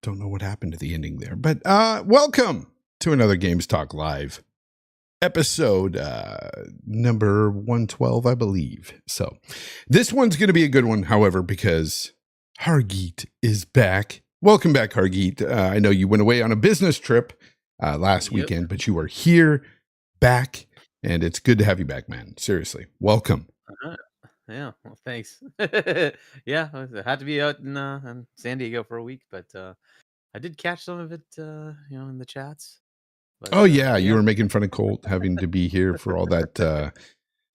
don't know what happened to the ending there. But welcome to another Games Talk Live episode number 112, I believe. So this one's going to be a good one, however, because Hargeet is back. Welcome back, Hargeet. I know you went away on a business trip last weekend, but you are here, back, and it's good to have you back, man. Seriously, welcome. Yeah, well, thanks. Yeah, I had to be out in San Diego for a week, but I did catch some of it, in the chats. But, you were making fun of Colt having to be here for all that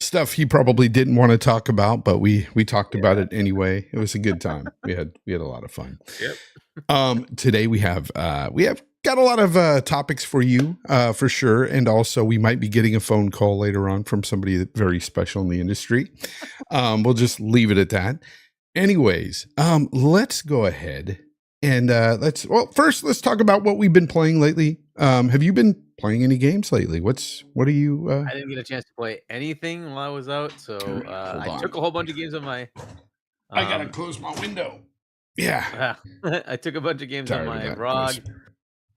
stuff he probably didn't want to talk about, but we talked about it anyway. It was a good time. We had a lot of fun. Yep. Today we have got a lot of topics for you, for sure, and also we might be getting a phone call later on from somebody very special in the industry. We'll just leave it at that. Anyways, let's go ahead and first let's talk about what we've been playing lately. Have you been playing any games lately? What are you? I didn't get a chance to play anything while I was out, so I took a whole bunch of games on my. I gotta close my window. Yeah, I took a bunch of games on my ROG.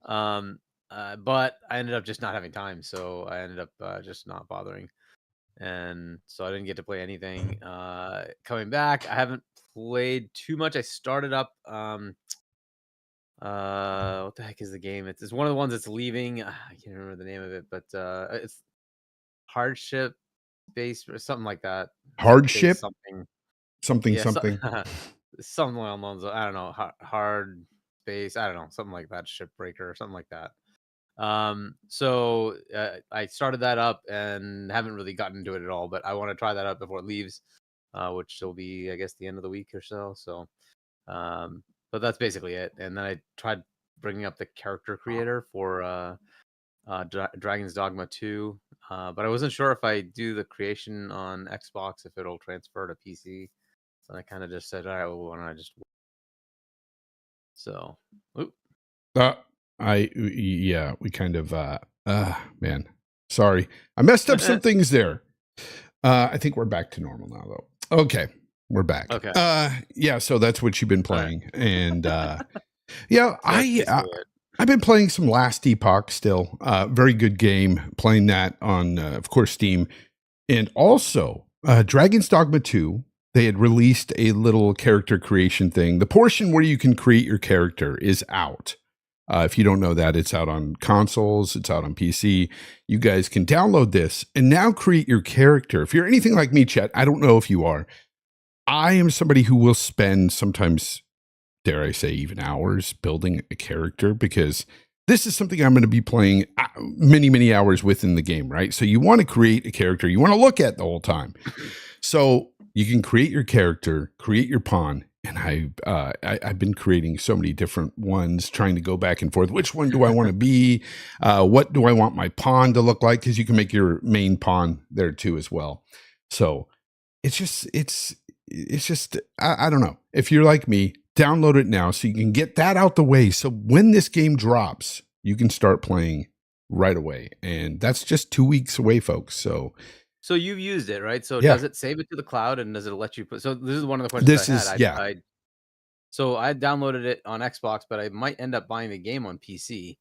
But I ended up just not having time, so I ended up just not bothering, and so I didn't get to play anything. Coming back, I haven't played too much. I started up what the heck is the game? It's one of the ones that's leaving. I can't remember the name of it, but it's hardship based or something like that. Hardship something something. Something along those. I don't know. Hard space. I don't know. Something like that. Shipbreaker or something like that. So I started that up and haven't really gotten into it at all. But I want to try that out before it leaves, which will be, I guess, the end of the week or so. So, but that's basically it. And then I tried bringing up the character creator for Dragon's Dogma 2, but I wasn't sure if I do the creation on Xbox if it'll transfer to PC. So I kind of just said, all right, well, why don't I just... So, we kind of, man, sorry. I messed up some things there. I think we're back to normal now, though. Okay, we're back. Okay. So that's what you've been playing. Right. And, I've been playing some Last Epoch still. Very good game. Playing that on, of course, Steam. And also, Dragon's Dogma 2. They had released a little character creation thing. The portion where you can create your character is out. If you don't know that, it's out on consoles. It's out on PC. You guys can download this and now create your character. If you're anything like me, Chet, I don't know if you are. I am somebody who will spend sometimes, dare I say, even hours building a character, because this is something I'm going to be playing many, many hours within the game, right? So you want to create a character you want to look at the whole time. So you can create your character, create your pawn, and I've been creating so many different ones, trying to go back and forth. Which one do I want to be? What do I want my pawn to look like? Because you can make your main pawn there too as well. So it's just I don't know. If you're like me, download it now so you can get that out the way. So when this game drops, you can start playing right away. And that's just 2 weeks away, folks. So you've used it, right? So does it save it to the cloud, and does it let you put... So this is one of the questions I had. So I downloaded it on Xbox, but I might end up buying the game on PC.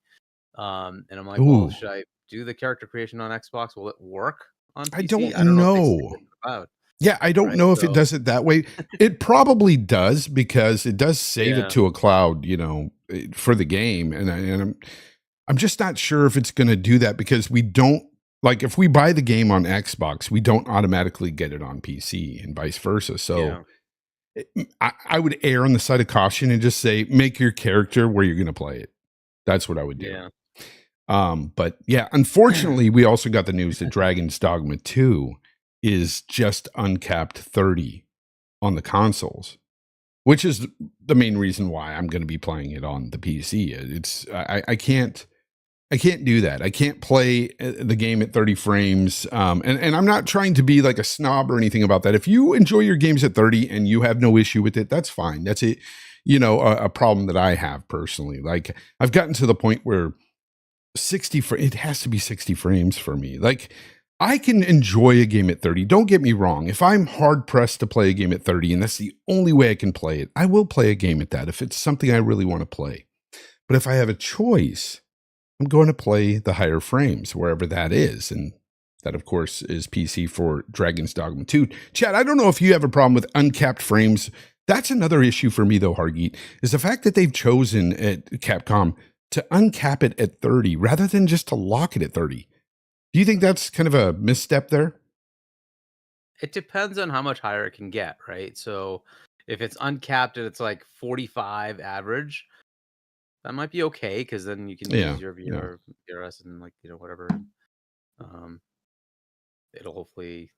And I'm like, well, should I do the character creation on Xbox? Will it work on PC? I don't know. Yeah, I don't know if it does it that way. It probably does, because it does save it to a cloud, for the game. And I'm just not sure if it's going to do that, because we don't, like, if we buy the game on Xbox, we don't automatically get it on PC and vice versa. So I would err on the side of caution and just say, make your character where you're going to play it. That's what I would do. But yeah, unfortunately, we also got the news that Dragon's Dogma 2 is just uncapped 30 on the consoles, which is the main reason why I'm going to be playing it on the PC. I can't do that. I can't play the game at 30 frames. And I'm not trying to be like a snob or anything about that. If you enjoy your games at 30 and you have no issue with it, that's fine. That's a problem that I have personally. Like, I've gotten to the point where it has to be 60 frames for me. Like, I can enjoy a game at 30. Don't get me wrong. If I'm hard pressed to play a game at 30 and that's the only way I can play it, I will play a game at that if it's something I really want to play. But if I have a choice, I'm going to play the higher frames wherever that is. And that, of course, is PC for Dragon's Dogma 2. Chad, I don't know if you have a problem with uncapped frames. That's another issue for me, though, Hargeet, is the fact that they've chosen at Capcom to uncap it at 30 rather than just to lock it at 30. Do you think that's kind of a misstep there? It depends on how much higher it can get, right? So if it's uncapped and it's like 45 average, that might be okay because then you can use your VRS and like whatever. It'll hopefully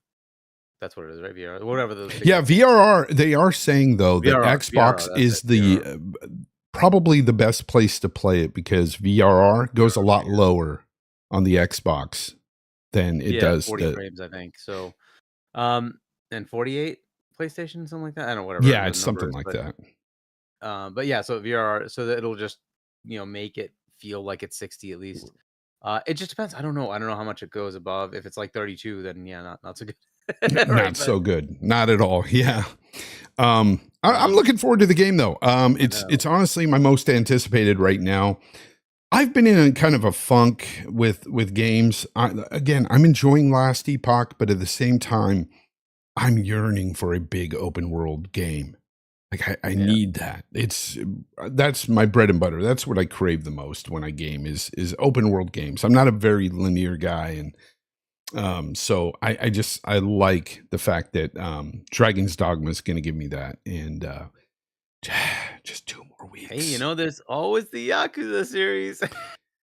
that's what it is, right? VR, whatever those. VRR. They are saying though that Xbox is probably the best place to play it because VRR goes a lot lower on the Xbox than it does 40 frames, I think. So, and 48 PlayStation, something like that. I don't know, whatever. Yeah, it's something like that. But yeah, so VRR, so that it'll just make it feel like it's 60 at least. It just depends. I don't know how much it goes above. If it's like 32, then not so good. Not so good. Not at all. Yeah. I'm looking forward to the game though. It's honestly my most anticipated right now. I've been in a kind of a funk with games. I'm enjoying Last Epoch, but at the same time, I'm yearning for a big open world game. Like I need that. That's my bread and butter. That's what I crave the most when I game is open world games. I'm not a very linear guy, and so I like the fact that Dragon's Dogma is going to give me that, and just 2 more weeks. Hey, there's always the Yakuza series.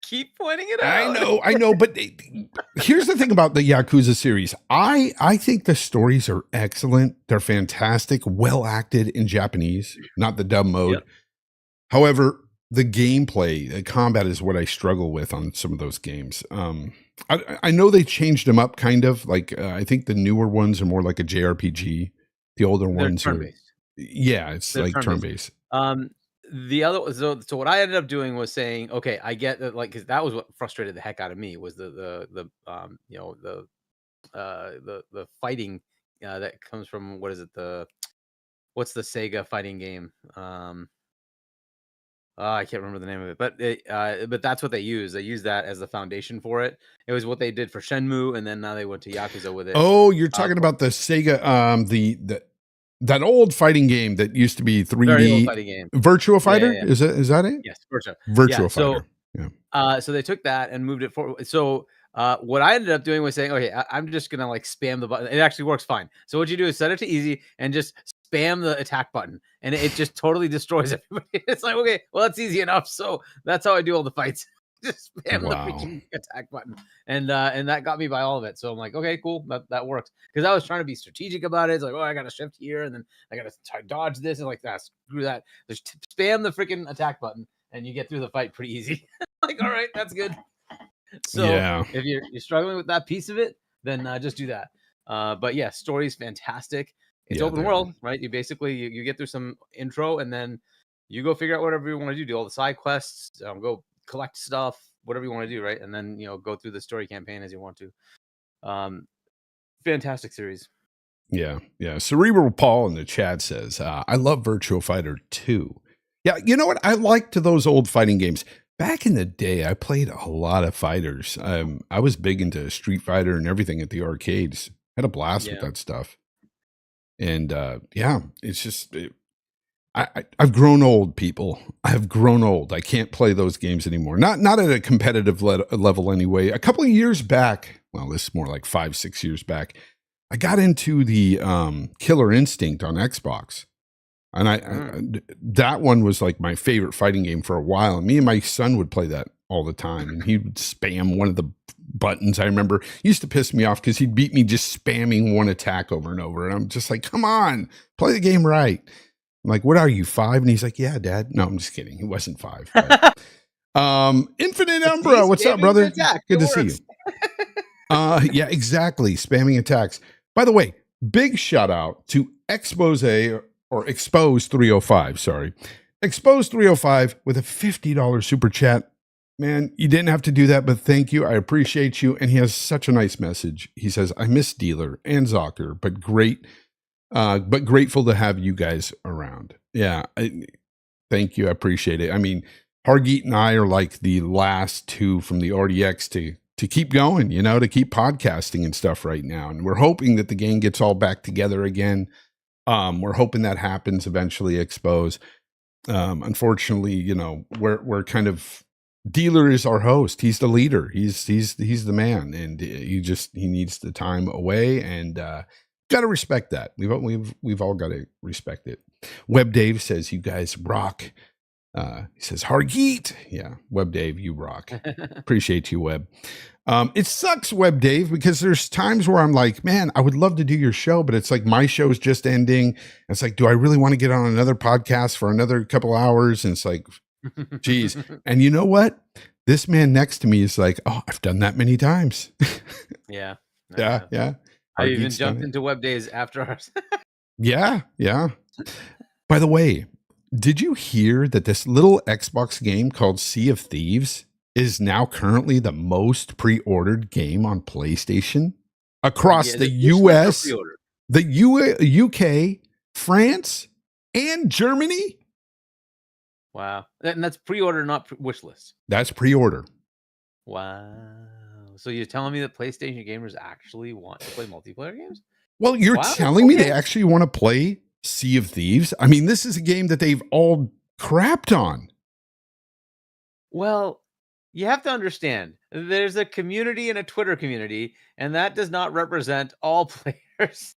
Keep pointing it out. I know, but here's the thing about the Yakuza series. I think the stories are excellent. They're fantastic, well acted in Japanese, not the dub mode. Yep. However, the gameplay, the combat is what I struggle with on some of those games. I know they changed them up kind of. Like I think the newer ones are more like a JRPG. The older ones are it's like turn-based. The other so what I ended up doing was saying, okay, I get that, like, because that was what frustrated the heck out of me was the fighting that comes from what's the Sega fighting game? I can't remember the name of it, but that's what they use. They use that as the foundation for it. It was what they did for Shenmue, and then now they went to Yakuza with it. Oh, you're talking about the Sega, that old fighting game that used to be 3D fighting game. Virtua Fighter. Yeah. Is that it? Yes, Virtua Fighter. So they took that and moved it forward. So what I ended up doing was saying, okay, I'm just gonna like spam the button. It actually works fine. So what you do is set it to easy and just spam the attack button, and it just totally destroys everybody. It's like, okay, well, that's easy enough. So that's how I do all the fights. Just spam the freaking attack button, and that got me by all of it. So I'm like, okay, cool, that works. Because I was trying to be strategic about it. It's like, oh, I got to shift here, and then I got to dodge this, and like, screw that. Just spam the freaking attack button, and you get through the fight pretty easy. Like, all right, that's good. So if you're struggling with that piece of it, then just do that. But yeah, story's fantastic. It's open world, right? You basically you get through some intro, and then you go figure out whatever you want to do all the side quests, go collect stuff, whatever you want to do, right? And then go through the story campaign as you want to. Fantastic series. Yeah. Cerebral Paul in the chat says, I love Virtua Fighter 2. Yeah, you know what? I liked those old fighting games. Back in the day, I played a lot of fighters. I was big into Street Fighter and everything at the arcades. Had a blast with that stuff. And it's just... I've grown old, people. I've grown old. I can't play those games anymore. Not at a competitive level anyway. A couple of years back, well, this is more like 5-6 years back, I got into the Killer Instinct on Xbox. And that one was like my favorite fighting game for a while. And me and my son would play that all the time. And he would spam one of the buttons. I remember it used to piss me off because he'd beat me just spamming one attack over and over. And I'm just like, come on, play the game right. I'm like, what are you, 5? And he's like, yeah, Dad. No, I'm just kidding. He wasn't 5. But, Infinite Umbra, what's up, brother? Good to see you. Yeah, exactly. Spamming attacks. By the way, big shout out to Expose 305. Sorry. Expose 305 with a $50 super chat. Man, you didn't have to do that, but thank you. I appreciate you. And he has such a nice message. He says, I miss Dealer and Zocker, but grateful to have you guys around. Yeah. Thank you. I appreciate it. I mean, Hargeet and I are like the last two from the RDX to keep going, to keep podcasting and stuff right now. And we're hoping that the gang gets all back together again. We're hoping that happens eventually. Expose. Unfortunately, we're kind of, Dealer is our host. He's the leader. He's the man, and he needs the time away, and got to respect that. We've all got to respect it. Web Dave says you guys rock. He says Hargeet. Yeah, Web Dave, you rock. Appreciate you, Web. It sucks, Web Dave, because there's times where I'm like, man, I would love to do your show, but it's like my show's just ending. It's like, do I really want to get on another podcast for another couple hours? And it's like, geez. And you know what? This man next to me is like, oh, I've done that many times. Yeah. Yeah. I even jumped into Web Days after ours. Yeah. By the way, did you hear that this little Xbox game called Sea of Thieves is now currently the most pre-ordered game on PlayStation across the US, the UK, France, and Germany? Wow. And that's pre-order, not wish list. That's pre-order. Wow. So you're telling me that PlayStation gamers actually want to play multiplayer games? Well, you're telling me they actually want to play Sea of Thieves? I mean, this is a game that they've all crapped on. Well, you have to understand, there's a community and a Twitter community, and that does not represent all players.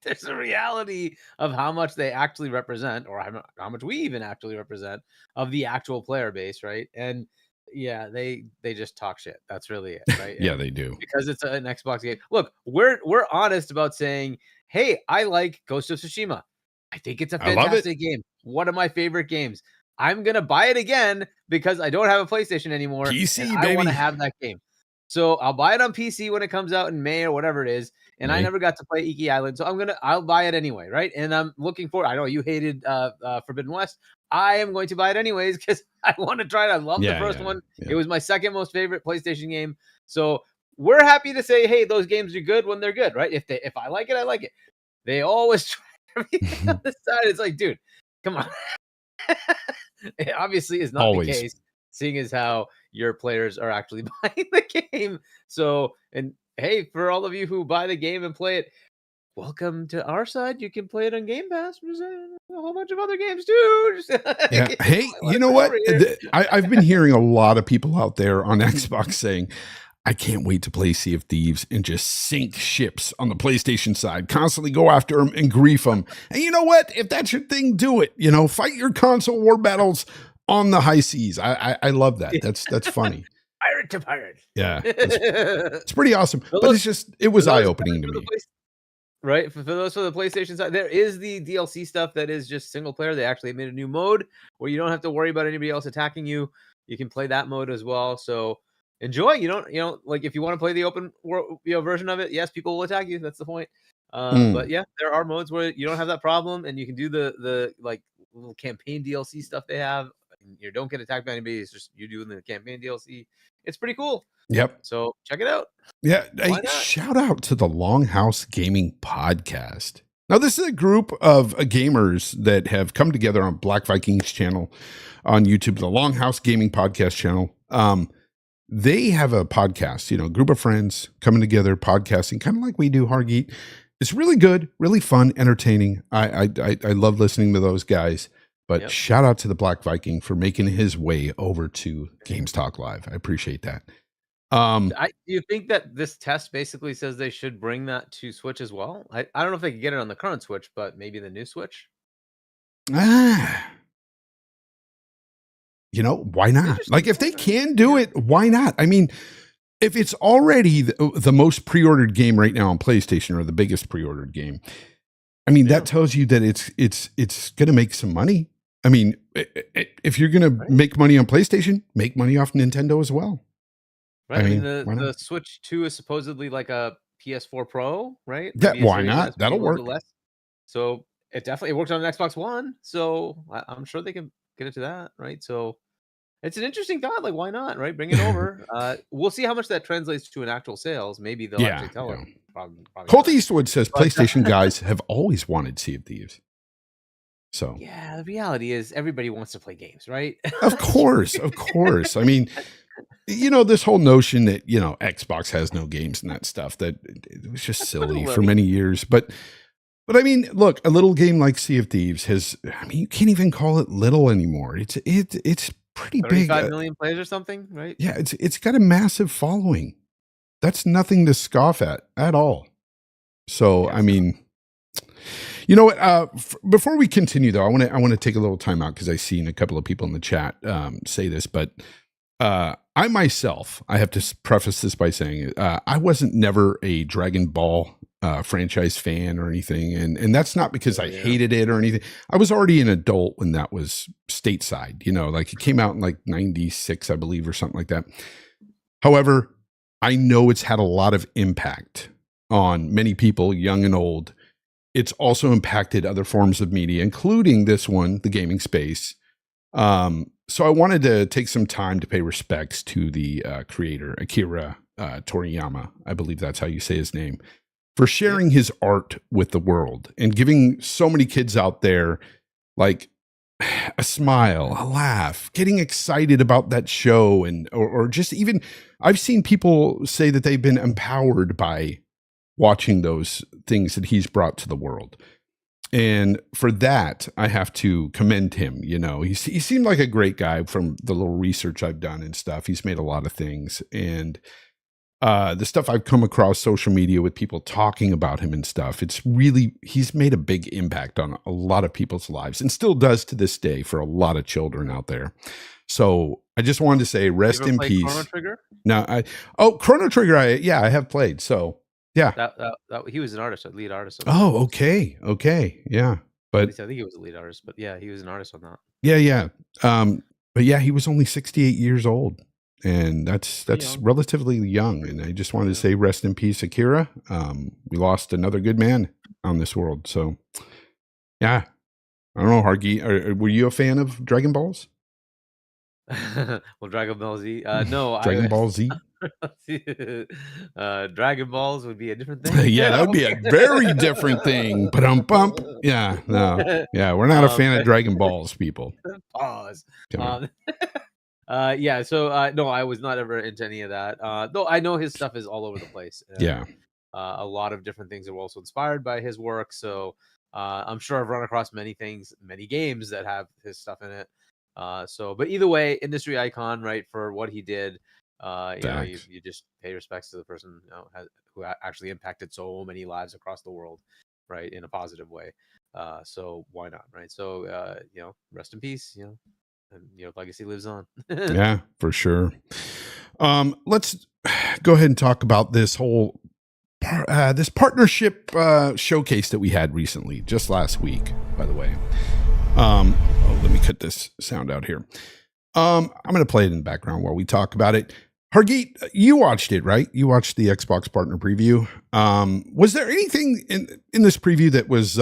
There's a reality of how much they actually represent, or how much we even actually represent of the actual player base, right? And yeah, they just talk shit. That's really it, right? Yeah, they do. Because it's an Xbox game. Look, we're honest about saying, hey, I like Ghost of Tsushima. I think it's a fantastic game. One of my favorite games. I'm gonna buy it again because I don't have a PlayStation anymore. PC, and I want to have that game. So I'll buy it on PC when it comes out in May or whatever it is. And I never got to play Iki Island, so I'll buy it anyway, right? And I'm looking forward. I know you hated Forbidden West. I am going to buy it anyways because I want to try it. I love the first one. Yeah. It was my second most favorite PlayStation game. So we're happy to say, hey, those games are good when they're good, right? If I like it, I like it. They always try everything on the side. It's like, dude, come on. It obviously is not the case, seeing as how your players are actually buying the game. So, and hey, for all of you who buy the game and play it, welcome to our side. You can play it on Game Pass. There's a whole bunch of other games too. Yeah. Hey, you know what? I've been hearing a lot of people out there on Xbox saying, I can't wait to play Sea of Thieves and just sink ships on the PlayStation side, constantly go after them and grief them. And you know what? If that's your thing, do it. Fight your console war battles on the high seas. I love that. That's funny. Pirate to pirate. Yeah. It's pretty awesome. But it was eye-opening to me. Right. For those for the PlayStation side, there is the DLC stuff that is just single player. They actually made a new mode where you don't have to worry about anybody else attacking you. You can play that mode as well. So enjoy. You don't like if you want to play the open world, version of it. Yes, people will attack you. That's the point. But yeah, there are modes where you don't have that problem, and you can do the like little campaign DLC stuff they have. You don't get attacked by anybody. It's just you doing the campaign DLC. It's pretty cool. Yep. So check it out. Yeah. Hey, shout out to the Longhouse Gaming Podcast. Now, this is a group of gamers that have come together on Black Vikings channel on YouTube, the Longhouse Gaming Podcast channel. They have a podcast, group of friends coming together, podcasting, kind of like we do, Hargeet. It's really good, really fun, entertaining. I love listening to those guys. But shout out to the Black Viking for making his way over to Games Talk Live. I appreciate that. Do you think that this test basically says they should bring that to Switch as well? I don't know if they could get it on the current Switch, but maybe the new Switch. Why not? Like, if they can do it, why not? I mean, if it's already the most pre-ordered game right now on PlayStation, or the biggest pre-ordered game, I mean, that tells you that it's going to make some money. I mean, if you're going to make money on PlayStation, make money off Nintendo as well. Right. I mean, the Switch 2 is supposedly like a PS4 Pro, right? Why not? That'll work. So it worked on an Xbox One. So I'm sure they can get it to that, right? So it's an interesting thought. Like, why not? Right? Bring it over. We'll see how much that translates to an actual sales. Maybe they'll actually tell it. Probably Colt Eastwood says PlayStation guys have always wanted Sea of Thieves. So Yeah, the reality is everybody wants to play games, right? of course, of course. I mean, this whole notion that, Xbox has no games and that stuff, that it was just That's a bit silly for low. many years. But I mean, look, a little game like Sea of Thieves you can't even call it little anymore. It's pretty big. 35 million players or something, right? Yeah, it's got a massive following. That's nothing to scoff at all. So, Yeah, I it's not. mean, you know what? Before we continue, though, I want to take a little time out because I seen a couple of people in the chat say this, but I myself, I have to preface this by saying I wasn't never a Dragon Ball franchise fan or anything, and that's not because I hated it or anything. I was already an adult when that was stateside. Like it came out in like '96, I believe, or something like that. However, I know it's had a lot of impact on many people, young and old. It's also impacted other forms of media, including this one, the gaming space. So I wanted to take some time to pay respects to the creator, Akira Toriyama. I believe that's how you say his name, for sharing his art with the world and giving so many kids out there like a smile, a laugh, getting excited about that show, and or just even I've seen people say that they've been empowered by watching those things that he's brought to the world. And for that, I have to commend him. He seemed like a great guy from the little research I've done and stuff. He's made a lot of things. And the stuff I've come across social media with people talking about him and stuff, he's made a big impact on a lot of people's lives and still does to this day for a lot of children out there. So I just wanted to say rest in peace. Chrono Trigger? Chrono Trigger. I have played. So yeah, that he was an artist, a lead artist. Oh, okay, yeah, At but least I think he was a lead artist, but yeah, he was an artist on that. yeah. But yeah, he was only 68 years old, and that's young. relatively young. And I just wanted to say rest in peace, Akira. We lost another good man on this world. So yeah, I don't know, Hargeet, were you a fan of Dragon Balls? Well, Dragon Ball Z. No, Dragon Ball Z. Dragon Balls would be a different thing. Yeah, that would be a very different thing. But bump. Yeah, no. Yeah, we're not a fan of Dragon Balls, people. Pause. Yeah, so no, I was not ever into any of that. Though I know his stuff is all over the place. Yeah. A lot of different things are also inspired by his work. So I'm sure I've run across many games that have his stuff in it. But either way, industry icon, right, for what he did. You just pay respects to the person who actually impacted so many lives across the world, right, in a positive way. So why not, right? So rest in peace, and legacy lives on. Yeah, for sure. Let's go ahead and talk about this whole this partnership showcase that we had recently, just last week, by the way. Let me cut this sound out here. I'm going to play it in the background while we talk about it. Hargeet, you watched it, right? You watched the Xbox partner preview. Was there anything in this preview that was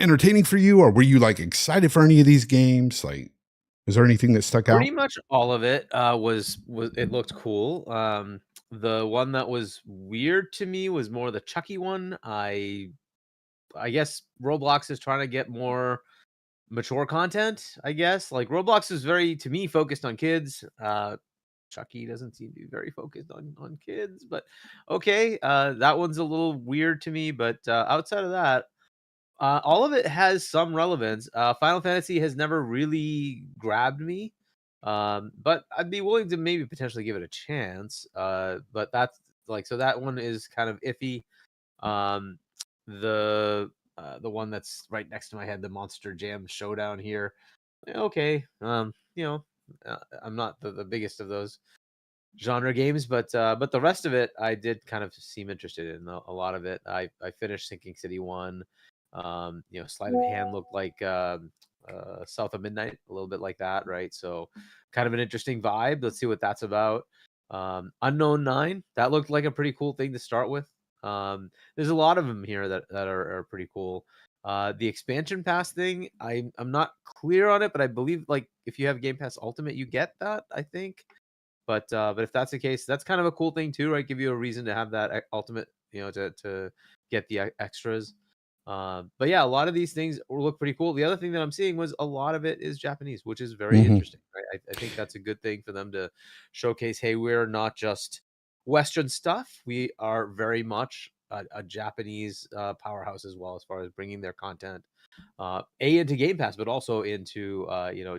entertaining for you, or were you like excited for any of these games? Like, was there anything that stuck out? Pretty much all of it was it looked cool. The one that was weird to me was more the Chucky one. I guess Roblox is trying to get more mature content. I guess like Roblox is very, to me, focused on kids. Chucky doesn't seem to be very focused on kids, but okay. That one's a little weird to me, but outside of that, all of it has some relevance. Final Fantasy has never really grabbed me, but I'd be willing to maybe potentially give it a chance. But that's so that one is kind of iffy. Um, the one that's right next to my head, the Monster Jam Showdown here. Okay, I'm not the biggest of those genre games, but the rest of it I did kind of seem interested in. A lot of it I finished Sinking City 1. Sleight of Hand looked like South of Midnight, a little bit like that, right? So kind of an interesting vibe. Let's see what that's about. Unknown 9, that looked like a pretty cool thing to start with. There's a lot of them here that are pretty cool. The expansion pass thing, I'm not clear on it, but I believe like if you have Game Pass Ultimate, you get that, I think. But if that's the case, that's kind of a cool thing too, right? Give you a reason to have that ultimate, to get the extras. But yeah, a lot of these things look pretty cool. The other thing that I'm seeing was a lot of it is Japanese, which is very Hmm. interesting. Right? I think that's a good thing for them to showcase. Hey, we're not just Western stuff. We are very much a Japanese powerhouse as well, as far as bringing their content into Game Pass, but also into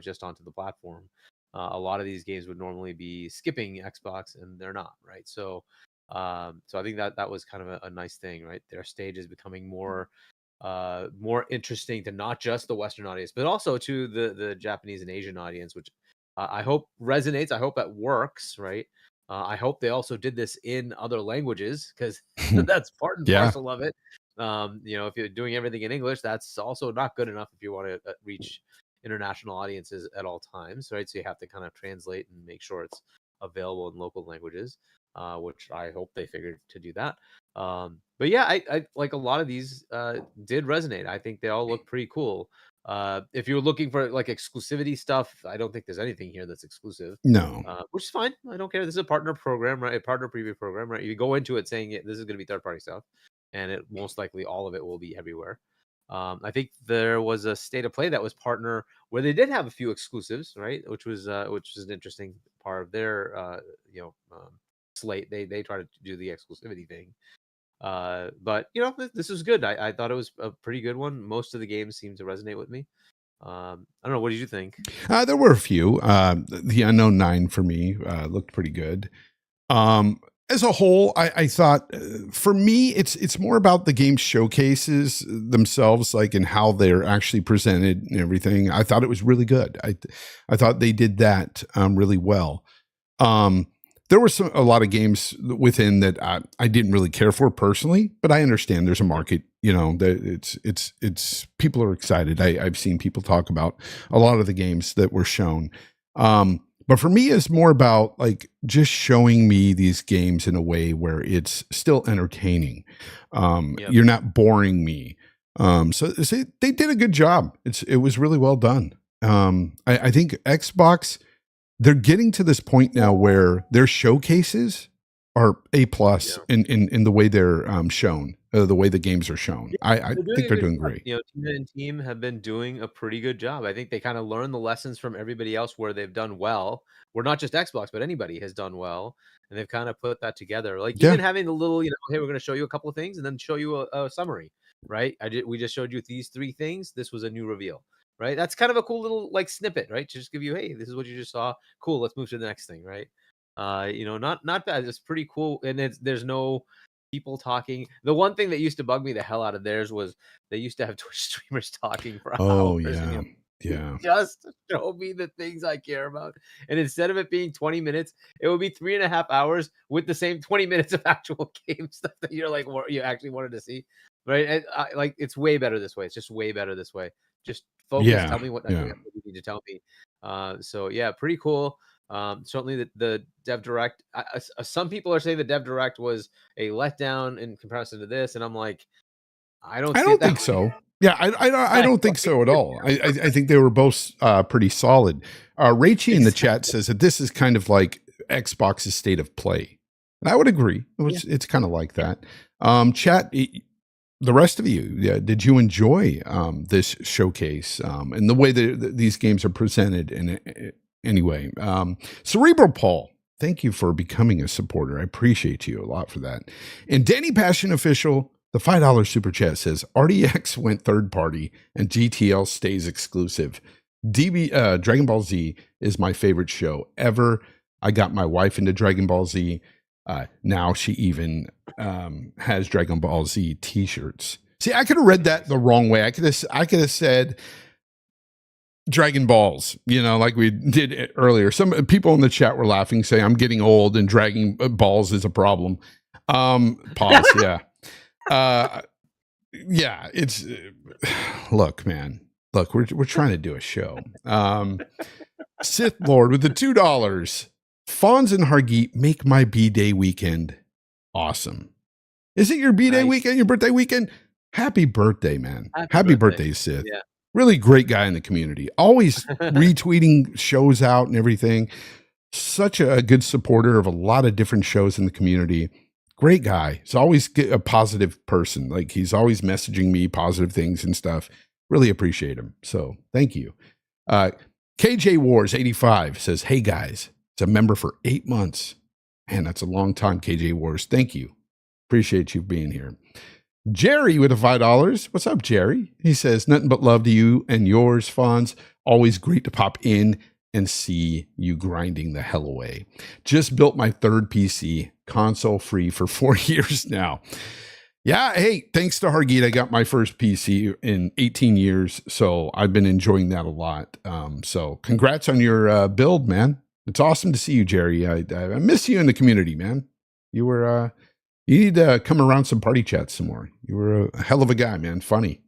just onto the platform. A lot of these games would normally be skipping Xbox, and they're not, right? So I think that was kind of a nice thing, right? Their stage is becoming more interesting to not just the Western audience, but also to the Japanese and Asian audience, which I hope resonates. I hope that works, right? I hope they also did this in other languages, because that's part and Yeah. parcel of it. If you're doing everything in English, that's also not good enough if you want to reach international audiences at all times, right? So you have to kind of translate and make sure it's available in local languages, which I hope they figured to do that. But yeah, I like a lot of these did resonate. I think they all look pretty cool. If you're looking for like exclusivity stuff, I don't think there's anything here that's exclusive, No. which is fine. I don't care. This is a partner program, right? A partner preview program, right? You go into it saying this is going to be third party stuff, and it most likely all of it will be everywhere. I think there was a state of play that was partner where they did have a few exclusives, right? Which was an interesting part of their slate. They try to do the exclusivity thing. But this was good. I thought it was a pretty good one. Most of the games seemed to resonate with me. I don't know. What did you think? There were a few. The Unknown 9 for me looked pretty good. As a whole, I thought for me, it's more about the game showcases themselves, like and how they're actually presented and everything. I thought it was really good. I thought they did that really well. There were a lot of games within that I didn't really care for personally, but I understand there's a market. That it's people are excited. I've seen people talk about a lot of the games that were shown. But for me, it's more about like just showing me these games in a way where it's still entertaining. Yep. You're not boring me. So they did a good job. It was really well done. I think Xbox, they're getting to this point now where their showcases are A+ in the way they're shown, the way the games are shown. I think they're doing great. Tina and team have been doing a pretty good job. I think they kind of learned the lessons from everybody else where they've done well. Where not just Xbox, but anybody has done well, and they've kind of put that together. Like even having the little, hey, we're going to show you a couple of things and then show you a summary, right? We just showed you these 3 things. This was a new reveal, right? That's kind of a cool little like snippet, right? To just give you, hey, this is what you just saw. Cool. Let's move to the next thing, right? Not bad. It's pretty cool, and there's no people talking. The one thing that used to bug me the hell out of theirs was they used to have Twitch streamers talking for hours. Yeah. Yeah. Just to show me the things I care about. And instead of it being 20 minutes, it would be 3.5 hours with the same 20 minutes of actual game stuff that you're like, what you actually wanted to see. Right. And like, it's way better this way. It's just way better this way. Just focus. Yeah. Tell me what you need to tell me. So yeah, pretty cool. Certainly the Dev Direct. Some people are saying the Dev Direct was a letdown in comparison to this, and I'm like, I don't think so. Yeah, I don't think so at all. I think they were both pretty solid. Rachie in the chat says that this is kind of like Xbox's state of play, and I would agree. It's kind of like that. Chat. The rest of you, did you enjoy this showcase and the way that these games are presented? And anyway, Cerebral Paul, thank you for becoming a supporter. I appreciate you a lot for that. And Danny Passion Official, the $5 super chat says RDX went third party and GTL stays exclusive. Dragon Ball Z is my favorite show ever. I got my wife into Dragon Ball Z. Now she even has Dragon Ball Z t-shirts. See, I could have read that the wrong way. I could have said Dragon Balls, like we did earlier. Some people in the chat were laughing, saying I'm getting old and Dragon Balls is a problem. Pause. Yeah. Yeah. It's look, man. Look, we're trying to do a show. Sith Lord with the $2. Fonz and Hargeet make my B-Day weekend awesome. Is it your B-Day weekend, your birthday weekend? Happy birthday, man. Happy birthday, Sith. Yeah. Really great guy in the community. Always retweeting shows out and everything. Such a good supporter of a lot of different shows in the community. Great guy. He's always a positive person. Like he's always messaging me positive things and stuff. Really appreciate him. So thank you. KJ Wars 85 says, "Hey guys, it's a member for 8 months. Man, that's a long time, KJ Wars. Thank you. Appreciate you being here." Jerry with a $5. What's up, Jerry? He says, "Nothing but love to you and yours, Fonz. Always great to pop in and see you grinding the hell away. Just built my third PC, console free for 4 years now." Yeah, hey, thanks to Hargeet, I got my first PC in 18 years, so I've been enjoying that a lot. So congrats on your build, man. It's awesome to see you, Jerry. I miss you in the community, man. You need to come around some party chats some more. You were a hell of a guy, man. Funny.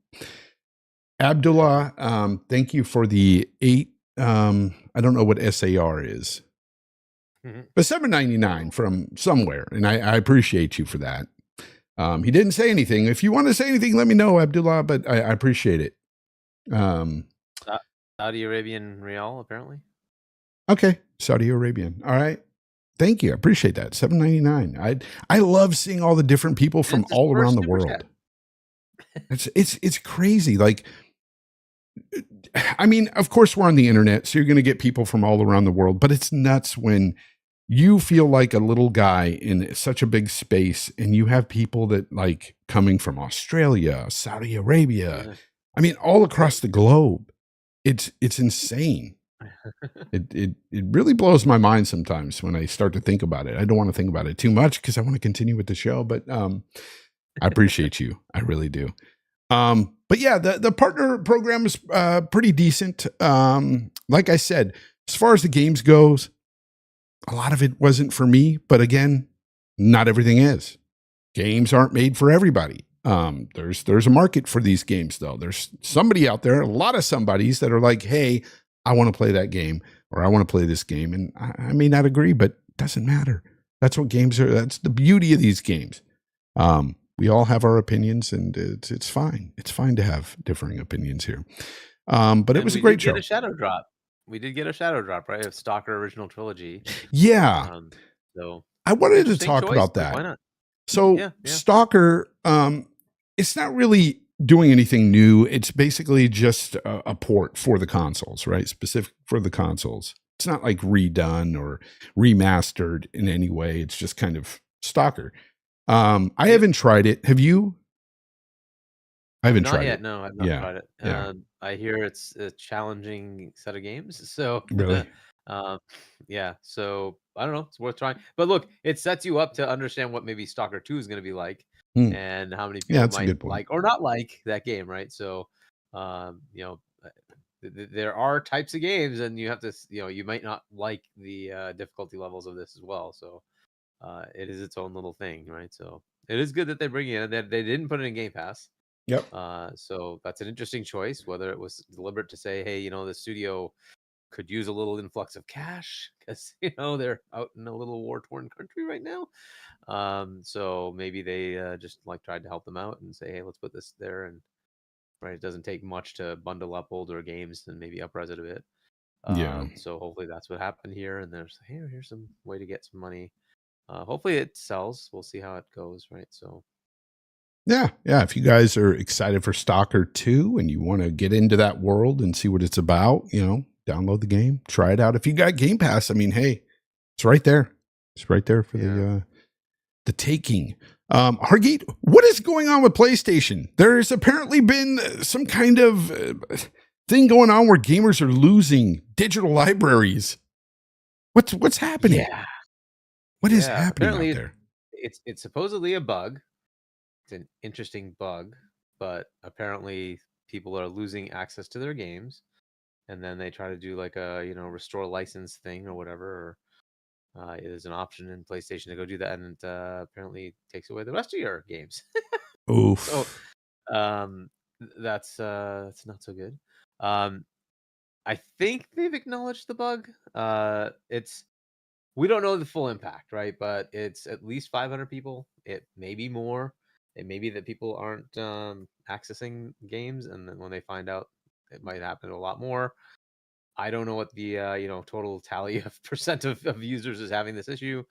Abdullah, thank you for the 8. I don't know what SAR is, but $7.99 from somewhere, and I appreciate you for that. He didn't say anything. If you want to say anything, let me know, Abdullah, but I appreciate it. Saudi Arabian Real, apparently. Okay, Saudi Arabian. All right. Thank you. I appreciate that. $7.99. I love seeing all the different people from all around the world. It's crazy. Like, I mean, of course we're on the internet, so you're going to get people from all around the world, but it's nuts when you feel like a little guy in such a big space and you have people that like coming from Australia, Saudi Arabia. I mean, all across the globe. It's insane. It really blows my mind sometimes when I start to think about it. I don't want to think about it too much because I want to continue with the show, but I appreciate you. I really do. But yeah, the partner program is pretty decent. Like I said, as far as the games goes, a lot of it wasn't for me, but again, not everything is. Games aren't made for everybody. There's a market for these games though. There's somebody out there, a lot of somebodies that are like, hey, I want to play that game or I want to play this game. And I may not agree, but it doesn't matter. That's what games are. That's the beauty of these games. We all have our opinions and it's fine. It's fine to have differing opinions here. But it was a great show. A shadow drop. We did get a shadow drop, right? Of Stalker Original Trilogy. Yeah. So I wanted to talk about that. Why not? So yeah. Stalker, it's not really doing anything new. It's basically just a port for the consoles, right? Specific for the consoles. It's not like redone or remastered in any way. It's just kind of Stalker. I haven't tried it. Have you? I haven't tried it. No, I've not tried it. Yeah. I hear it's a challenging set of games. So really, yeah. So I don't know. It's worth trying. But look, it sets you up to understand what maybe Stalker 2 is going to be like, and how many people might like or not like that game, right? So, you know, there are types of games, and you have to, you know, you might not like the difficulty levels of this as well. So, it is its own little thing, right? So it is good that they bring it in. They didn't put it in Game Pass. Yep. So that's an interesting choice, whether it was deliberate to say, hey, you know, the studio could use a little influx of cash because, you know, they're out in a little war-torn country right now. So maybe they just like tried to help them out and say, hey, let's put this there. And right, it doesn't take much to bundle up older games and maybe upres it a bit. So hopefully that's what happened here. And there's, hey, here's some way to get some money. Hopefully it sells. We'll see how it goes, right? So yeah. If you guys are excited for Stalker 2 and you want to get into that world and see what it's about, you know, download the game, try it out. If you got Game Pass, I mean, hey, it's right there. It's right there for the taking. Hargeet, what is going on with PlayStation? There's apparently been some kind of thing going on where gamers are losing digital libraries. What's happening? Yeah. What is happening out there? It's supposedly a bug. It's an interesting bug, but apparently people are losing access to their games, and then they try to do like a, you know, restore license thing or whatever. Or it is an option in PlayStation to go do that, and it apparently takes away the rest of your games. Oof. So that's not so good. I think they've acknowledged the bug. We don't know the full impact, right? But it's at least 500 people. It may be more. It may be that people aren't accessing games, and then when they find out, it might happen to a lot more. I don't know what the you know, total tally of percent of users is having this issue.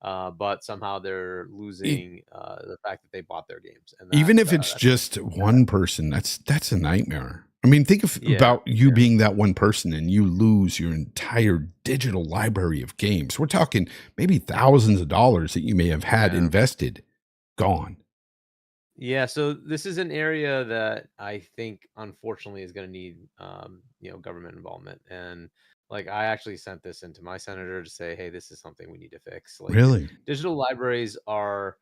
but somehow they're losing the fact that they bought their games. And Even if it's just one person, that's a nightmare. I mean, think about you being that one person and you lose your entire digital library of games. We're talking maybe thousands of dollars that you may have had invested, gone. Yeah, so this is an area that I think, unfortunately, is going to need, government involvement. And like, I actually sent this into my senator to say, hey, this is something we need to fix. Like, Really? digital libraries are,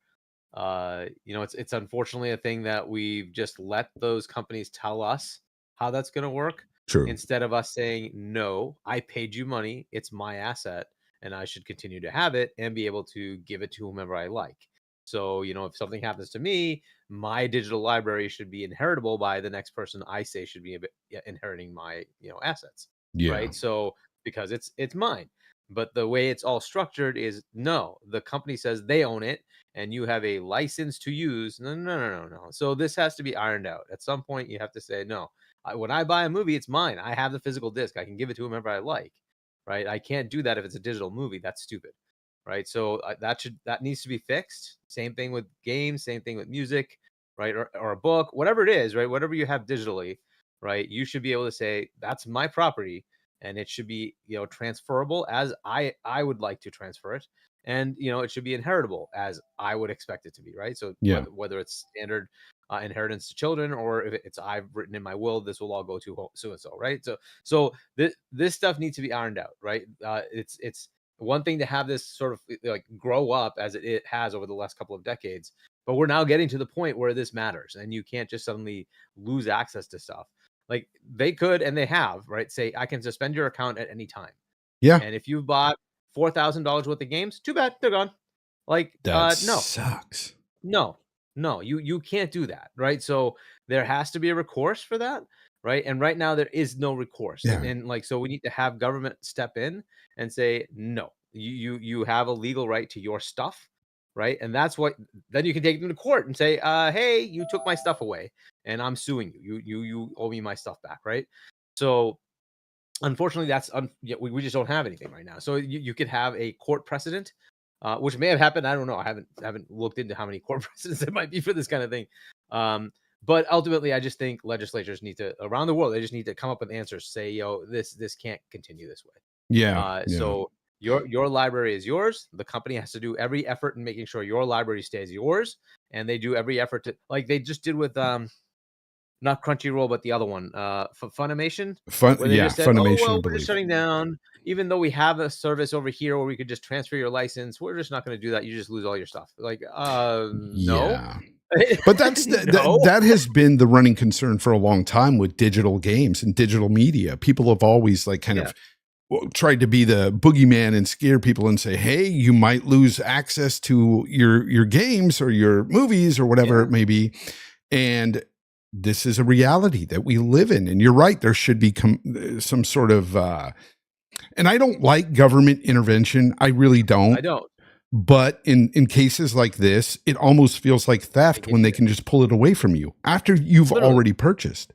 it's unfortunately a thing that we've just let those companies tell us how that's going to work, True. instead of us saying, no, I paid you money, it's my asset, and I should continue to have it and be able to give it to whomever I like. So, if something happens to me, my digital library should be inheritable by the next person I say should be inheriting my, assets. Yeah. Right. So, because it's mine. But the way it's all structured is, no, the company says they own it and you have a license to use. No, no, no, no, no. So this has to be ironed out. At some point, you have to say, no, when I buy a movie, it's mine. I have the physical disc. I can give it to whomever I like. Right. I can't do that if it's a digital movie. That's stupid. Right. So that needs to be fixed. Same thing with games. Same thing with music. Right. Or a book, whatever it is. Right. Whatever you have digitally. Right. You should be able to say, that's my property. And it should be, transferable as I would like to transfer it. And, it should be inheritable as I would expect it to be. Right. So whether it's standard inheritance to children, or if it's I've written in my will, this will all go to so and so. Right. So this stuff needs to be ironed out. Right. It's one thing to have this sort of like grow up as it has over the last couple of decades, but we're now getting to the point where this matters, and you can't just suddenly lose access to stuff. Like, they could, and they have, right, say, I can suspend your account at any time. Yeah. And if you bought $4,000 worth of games, too bad, they're gone. Like, that no, sucks. No, you can't do that, right? So there has to be a recourse for that, right? And right now there is no recourse. Yeah. And like, so we need to have government step in and say, no, you have a legal right to your stuff, right? And that's what, then you can take them to court and say, hey, you took my stuff away and I'm suing you. You owe me my stuff back, right? So unfortunately, we just don't have anything right now. So you could have a court precedent, which may have happened. I don't know. I haven't looked into how many court precedents there might be for this kind of thing. But ultimately, I just think legislatures need to, around the world, they just need to come up with answers. Say, this can't continue this way. Yeah. So your library is yours. The company has to do every effort in making sure your library stays yours, and they do every effort to, like they just did with not Crunchyroll, but the other one, Funimation. Funimation. We're just shutting down, even though we have a service over here where we could just transfer your license. We're just not going to do that. You just lose all your stuff. Like, no. But that's that has been the running concern for a long time with digital games and digital media. People have always like kind of tried to be the boogeyman and scare people and say, hey, you might lose access to your games or your movies or whatever it may be. And this is a reality that we live in. And you're right. There should be some sort of, and I don't like government intervention. I really don't. I don't. But in cases like this, it almost feels like theft when they can just pull it away from you after you've already purchased.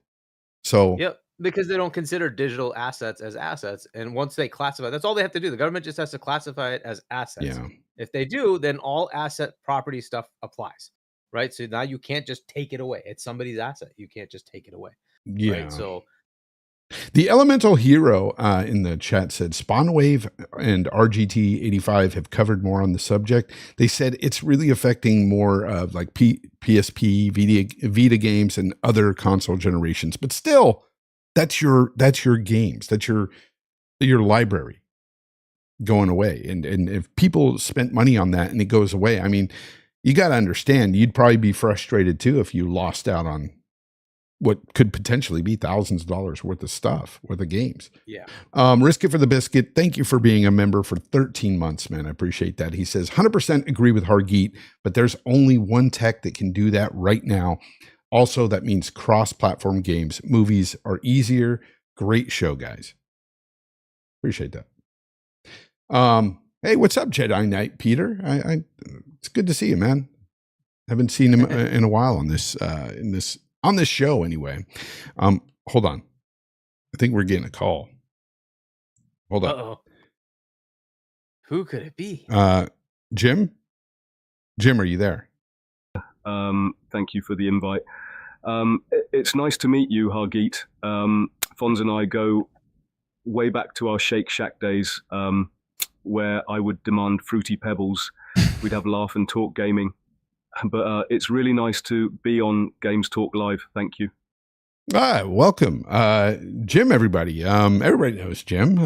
So, because they don't consider digital assets as assets. And once they classify, that's all they have to do. The government just has to classify it as assets. Yeah. If they do, then all asset property stuff applies. Right. So now you can't just take it away. It's somebody's asset. You can't just take it away. Yeah. Right? So the Elemental Hero in the chat said Spawnwave and RGT 85 have covered more on the subject. They said it's really affecting more of like PSP, Vita games and other console generations. But still, that's your games. That's your library going away. And if people spent money on that and it goes away, I mean, you got to understand, you'd probably be frustrated too if you lost out on what could potentially be thousands of dollars worth of stuff, worth of games. Yeah. Risk it for the biscuit. Thank you for being a member for 13 months, man. I appreciate that. He says, 100% agree with Hargeet, but there's only one tech that can do that right now. Also, that means cross-platform games. Movies are easier. Great show, guys. Appreciate that. Hey, what's up, Jedi Knight Peter? It's good to see you, man. Haven't seen him in a while on this show anyway. Hold on. I think we're getting a call. Hold on. Who could it be? Jim, are you there? Thank you for the invite. It's nice to meet you, Hargeet. Fonz and I go way back to our Shake Shack days, where I would demand fruity pebbles. We'd have laugh and talk gaming. But it's really nice to be on Games Talk Live. Thank you. Welcome. Jim, everybody. Everybody knows Jim.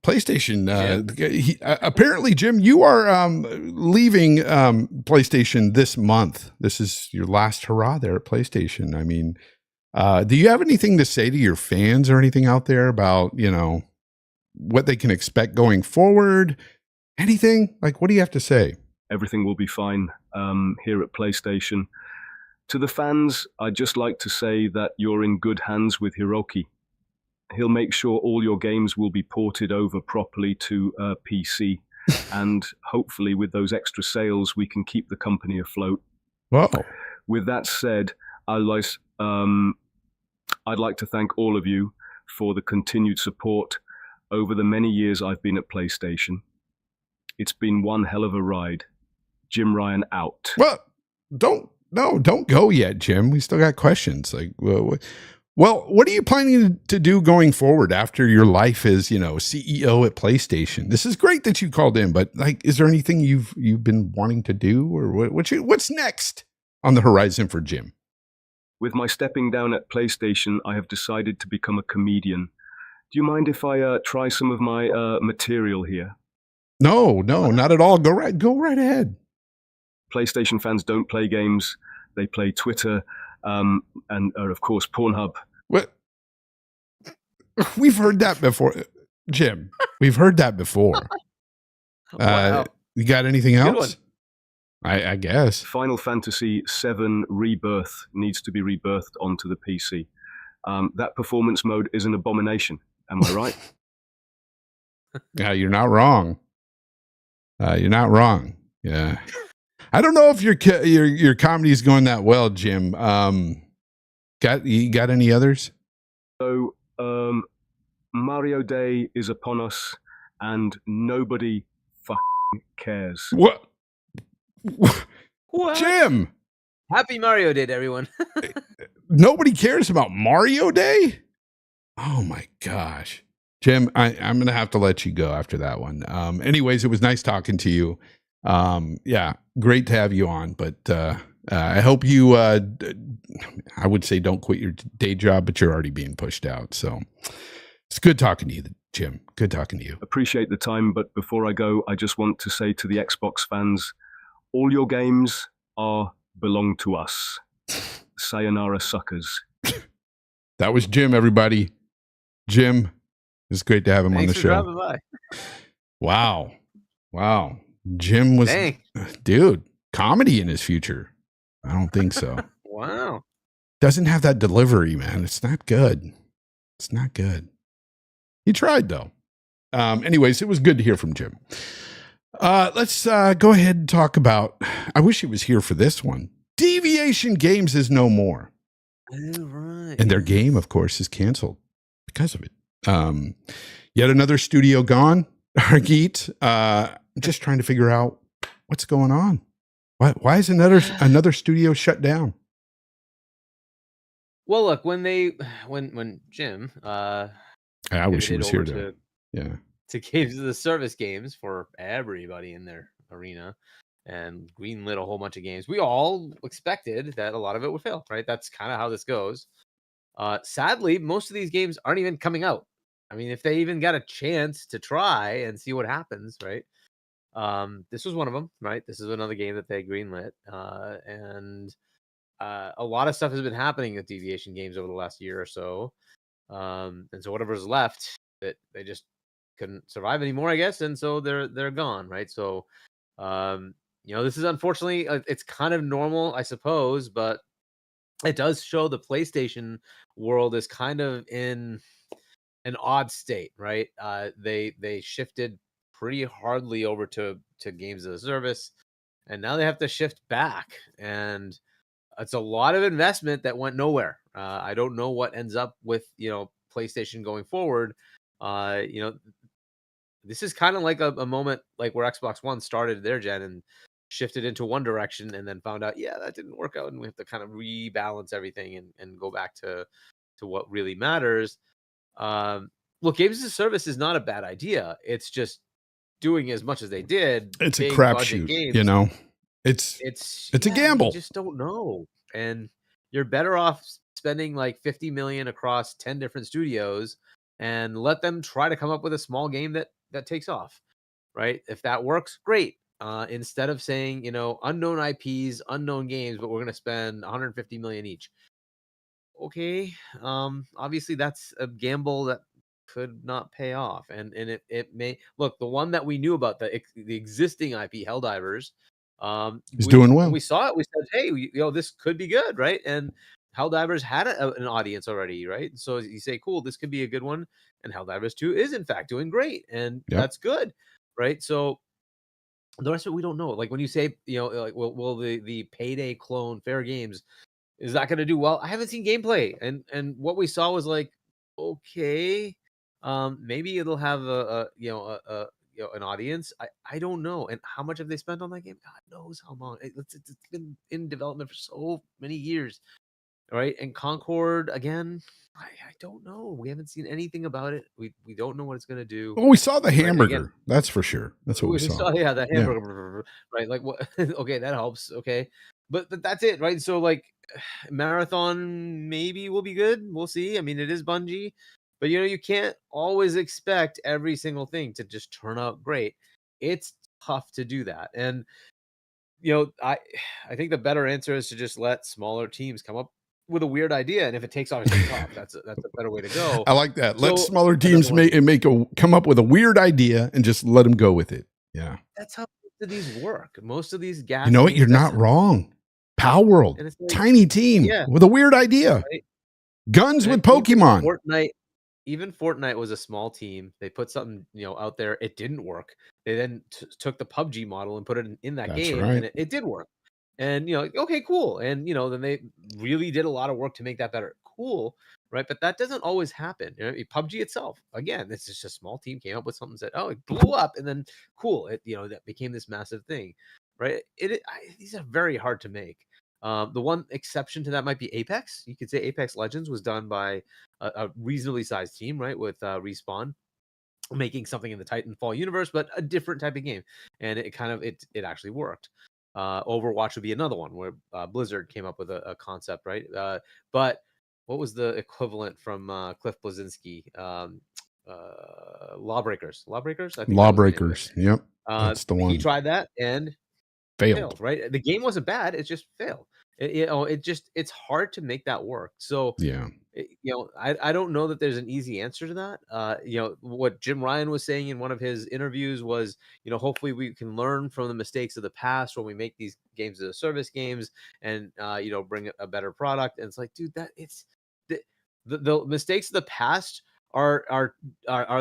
PlayStation. Apparently, Jim, you are leaving PlayStation this month. This is your last hurrah there at PlayStation. I mean, do you have anything to say to your fans or anything out there about, what they can expect going forward? Anything? Like, what do you have to say? Everything will be fine here at PlayStation. To the fans, I'd just like to say that you're in good hands with Hiroki. He'll make sure all your games will be ported over properly to PC. And hopefully with those extra sales, we can keep the company afloat. Whoa. With that said, I'd like to thank all of you for the continued support over the many years I've been at PlayStation. It's been one hell of a ride. Jim Ryan out. Well, don't go yet, Jim. We still got questions. Like, well, what are you planning to do going forward after your life as, CEO at PlayStation? This is great that you called in, but like, is there anything you've been wanting to do, or what's next on the horizon for Jim? With my stepping down at PlayStation, I have decided to become a comedian. Do you mind if I try some of my material here? No, not at all. Go right ahead. PlayStation fans don't play games; they play Twitter, and of course Pornhub. What? We've heard that before, Jim. We've heard that before. Wow. You got anything else? I guess. Final Fantasy VII Rebirth needs to be rebirthed onto the PC. That performance mode is an abomination. Am I right? Yeah, you're not wrong. You're not wrong. Yeah. I don't know if your comedy is going that well, Jim. You got any others? So, Mario Day is upon us, and nobody fucking cares. What? What? Jim! Happy Mario Day, everyone. Nobody cares about Mario Day? Oh my gosh. Jim, I'm going to have to let you go after that one. Anyways, it was nice talking to you. Yeah, great to have you on, but I hope you, I would say don't quit your day job, but you're already being pushed out. So it's good talking to you, Jim. Good talking to you. Appreciate the time, but before I go, I just want to say to the Xbox fans, all your games belong to us. Sayonara, suckers. That was Jim, everybody. Jim, it's great to have him on the show. Dropping by. Wow. Jim was, dude, comedy in his future. I don't think so. Wow. Doesn't have that delivery, man. It's not good. He tried though. Anyways, it was good to hear from Jim. Let's go ahead and talk about, I wish he was here for this one. Deviation Games is no more. All right. And their game, of course, is canceled because of it. Yet another studio gone. Hargeet, just trying to figure out what's going on. Why is another studio shut down? Well, look, when Jim, I wish he was here to games, the service games for everybody in their arena, and greenlit a whole bunch of games. We all expected that a lot of it would fail, right? That's kind of how this goes. Sadly, most of these games aren't even coming out. I mean, if they even got a chance to try and see what happens, right? This was one of them, right? This is another game that they greenlit, and a lot of stuff has been happening with Deviation Games over the last year or so, and so whatever's left, that they just couldn't survive anymore, I guess, and so they're gone, right? So, this is unfortunately it's kind of normal, I suppose, but it does show the PlayStation world is kind of in an odd state, right? They shifted pretty hardly over to games as a service, and now they have to shift back, and it's a lot of investment that went nowhere. I don't know what ends up with PlayStation going forward. this is kind of like a moment like where Xbox One started their gen and shifted into one direction and then found out, yeah, that didn't work out, and we have to kind of rebalance everything and go back to what really matters. Look, games as a service is not a bad idea. It's just doing as much as they did, It's a big budget crapshoot, games. you know. It's a You gamble. just don't know, and you're better off spending like 50 million across 10 different studios and let them try to come up with a small game that takes off, right? If that works, great. Instead of saying, unknown IPs, unknown games, but we're going to spend 150 million each. Okay. Obviously that's a gamble that could not pay off. And it may look, the one that we knew about, the existing IP, Helldivers, It's doing when well. we saw it, we said, hey, this could be good, right? And Helldivers had an audience already, right? So you say, cool, this could be a good one. And Helldivers 2 is in fact doing great, and Yep. that's good, right? So the rest of it we don't know. Like when you say, like, will the Payday clone Fair Games, is that going to do well? I haven't seen gameplay, and what we saw was like, okay, maybe it'll have an audience. I don't know. And how much have they spent on that game? God knows how long. It's been in development for so many years, right? And Concord again, I don't know. We haven't seen anything about it. We don't know what it's going to do. Well, we saw the Right, hamburger. again, That's for sure. That's what we saw. yeah, the Yeah. hamburger, right? Like what? Okay, that helps. Okay, but that's it, right? So like, Marathon maybe will be good. We'll see. I mean, it is Bungie, but you can't always expect every single thing to just turn out great. It's tough to do that, and I think the better answer is to just let smaller teams come up with a weird idea, and if it takes off, it takes off. That's a better way to go. I like that. Let So, smaller another teams one- come up with a weird idea and just let them go with it. Yeah. That's how most of these work. Most of these gas. You know what? games, You're that's not wrong. Power World, And it's like, tiny team yeah, with a weird idea. right? Guns with Even Pokemon. Even Fortnite was a small team. They put something out there. It didn't work. They then took the PUBG model and put it in that That's game, right. and it did work. And okay, cool. And then they really did a lot of work to make that better. Cool, right? But that doesn't always happen. PUBG itself, again, this is just a small team came up with something, said, oh, it blew up, and then cool, it that became this massive thing, right? These are very hard to make. The one exception to that might be Apex. You could say Apex Legends was done by a reasonably sized team, right? With Respawn making something in the Titanfall universe, but a different type of game, and it actually worked. Overwatch would be another one where Blizzard came up with a concept, right? But what was the equivalent from Cliff Bleszinski? Lawbreakers. Lawbreakers. I think that was the name of it. Lawbreakers. Yep. That's the one. He tried that and failed, right? The game wasn't bad, it just failed. It's hard to make that work. So Yeah. I don't know that there's an easy answer to that. What Jim Ryan was saying in one of his interviews was, hopefully we can learn from the mistakes of the past when we make these games as a service games, and bring a better product. And it's like, dude, that it's the mistakes of the past are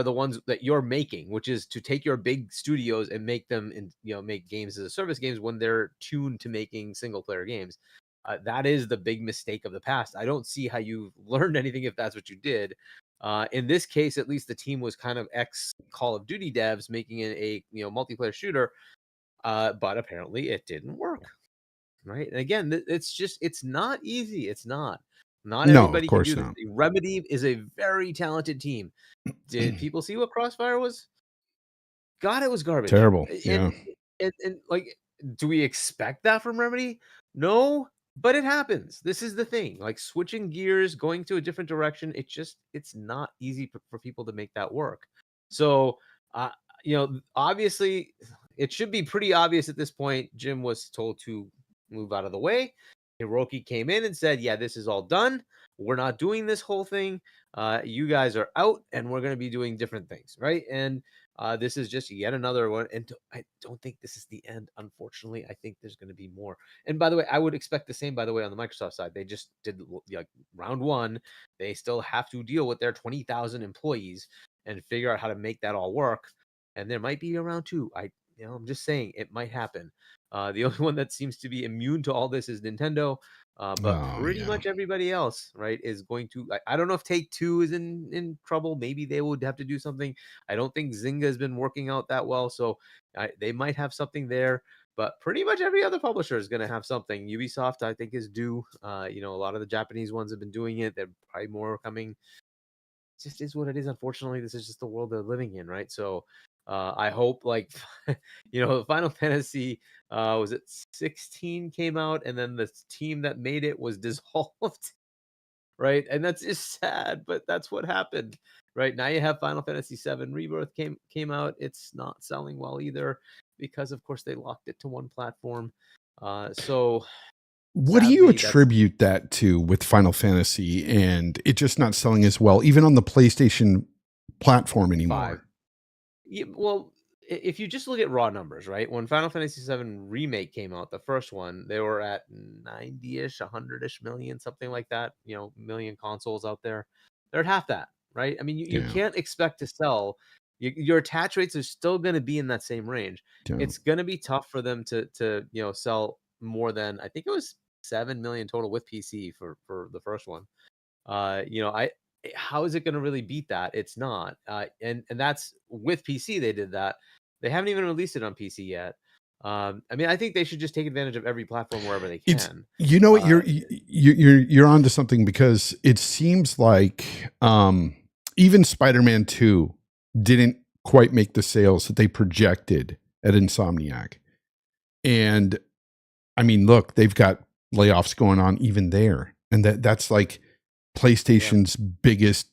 the ones that you're making, which is to take your big studios and make them make games as a service games when they're tuned to making single player games. That is the big mistake of the past. I don't see how you've learned anything if that's what you did. In this case, at least the team was kind of ex Call of Duty devs making it a multiplayer shooter, but apparently it didn't work. Right, and again, it's not easy. It's not. Not No, everybody of can course do this. not. Remedy is a very talented team. Did people see what Crossfire was? God, it was garbage. Terrible. Yeah. And like, do we expect that from Remedy? No, but it happens. This is the thing. Like switching gears, going to a different direction. It's not easy for people to make that work. So, obviously, it should be pretty obvious at this point. Jim was told to move out of the way. Hiroki came in and said, yeah, this is all done. We're not doing this whole thing. You guys are out, and we're going to be doing different things, right? And this is just yet another one. And I don't think this is the end, unfortunately. I think there's going to be more. And by the way, I would expect the same, by the way, on the Microsoft side. They just did like round one. They still have to deal with their 20,000 employees and figure out how to make that all work. And there might be a round two. I'm just saying it might happen. The only one that seems to be immune to all this is Nintendo. But Oh pretty yeah. much everybody else, right, is going to. I don't know if Take Two is in trouble. Maybe they would have to do something. I don't think Zynga has been working out that well, so they might have something there. But pretty much every other publisher is going to have something. Ubisoft, I think, is due. A lot of the Japanese ones have been doing it. There probably more coming. It just is what it is. Unfortunately, this is just the world they're living in, right? So I hope, like, Final Fantasy was it 16 came out, and then the team that made it was dissolved, right? And that's just sad, but that's what happened, right? Now you have Final Fantasy 7 Rebirth came out. It's not selling well either because, of course, they locked it to one platform. So What do you sadly, that's attribute that to with Final Fantasy and it just not selling as well, even on the PlayStation platform 5. anymore? Yeah, well, if you just look at raw numbers, right? When Final Fantasy 7 Remake came out, the first one, they were at 90-ish, 100-ish million, something like that, million consoles out there. They're at half that, right? I mean, you Yeah. can't expect to sell. Your attach rates are still going to be in that same range. Yeah. It's going to be tough for them to sell more than, I think it was 7 million total with PC for the first one. How is it going to really beat that? It's not. And that's with PC. They did that. They haven't even released it on PC yet. I mean, I think they should just take advantage of every platform wherever they It's can. you know what Uh, you're onto something because it seems like even Spider-Man 2 didn't quite make the sales that they projected at Insomniac. And I mean, look, they've got layoffs going on even there. And that's like PlayStation's biggest,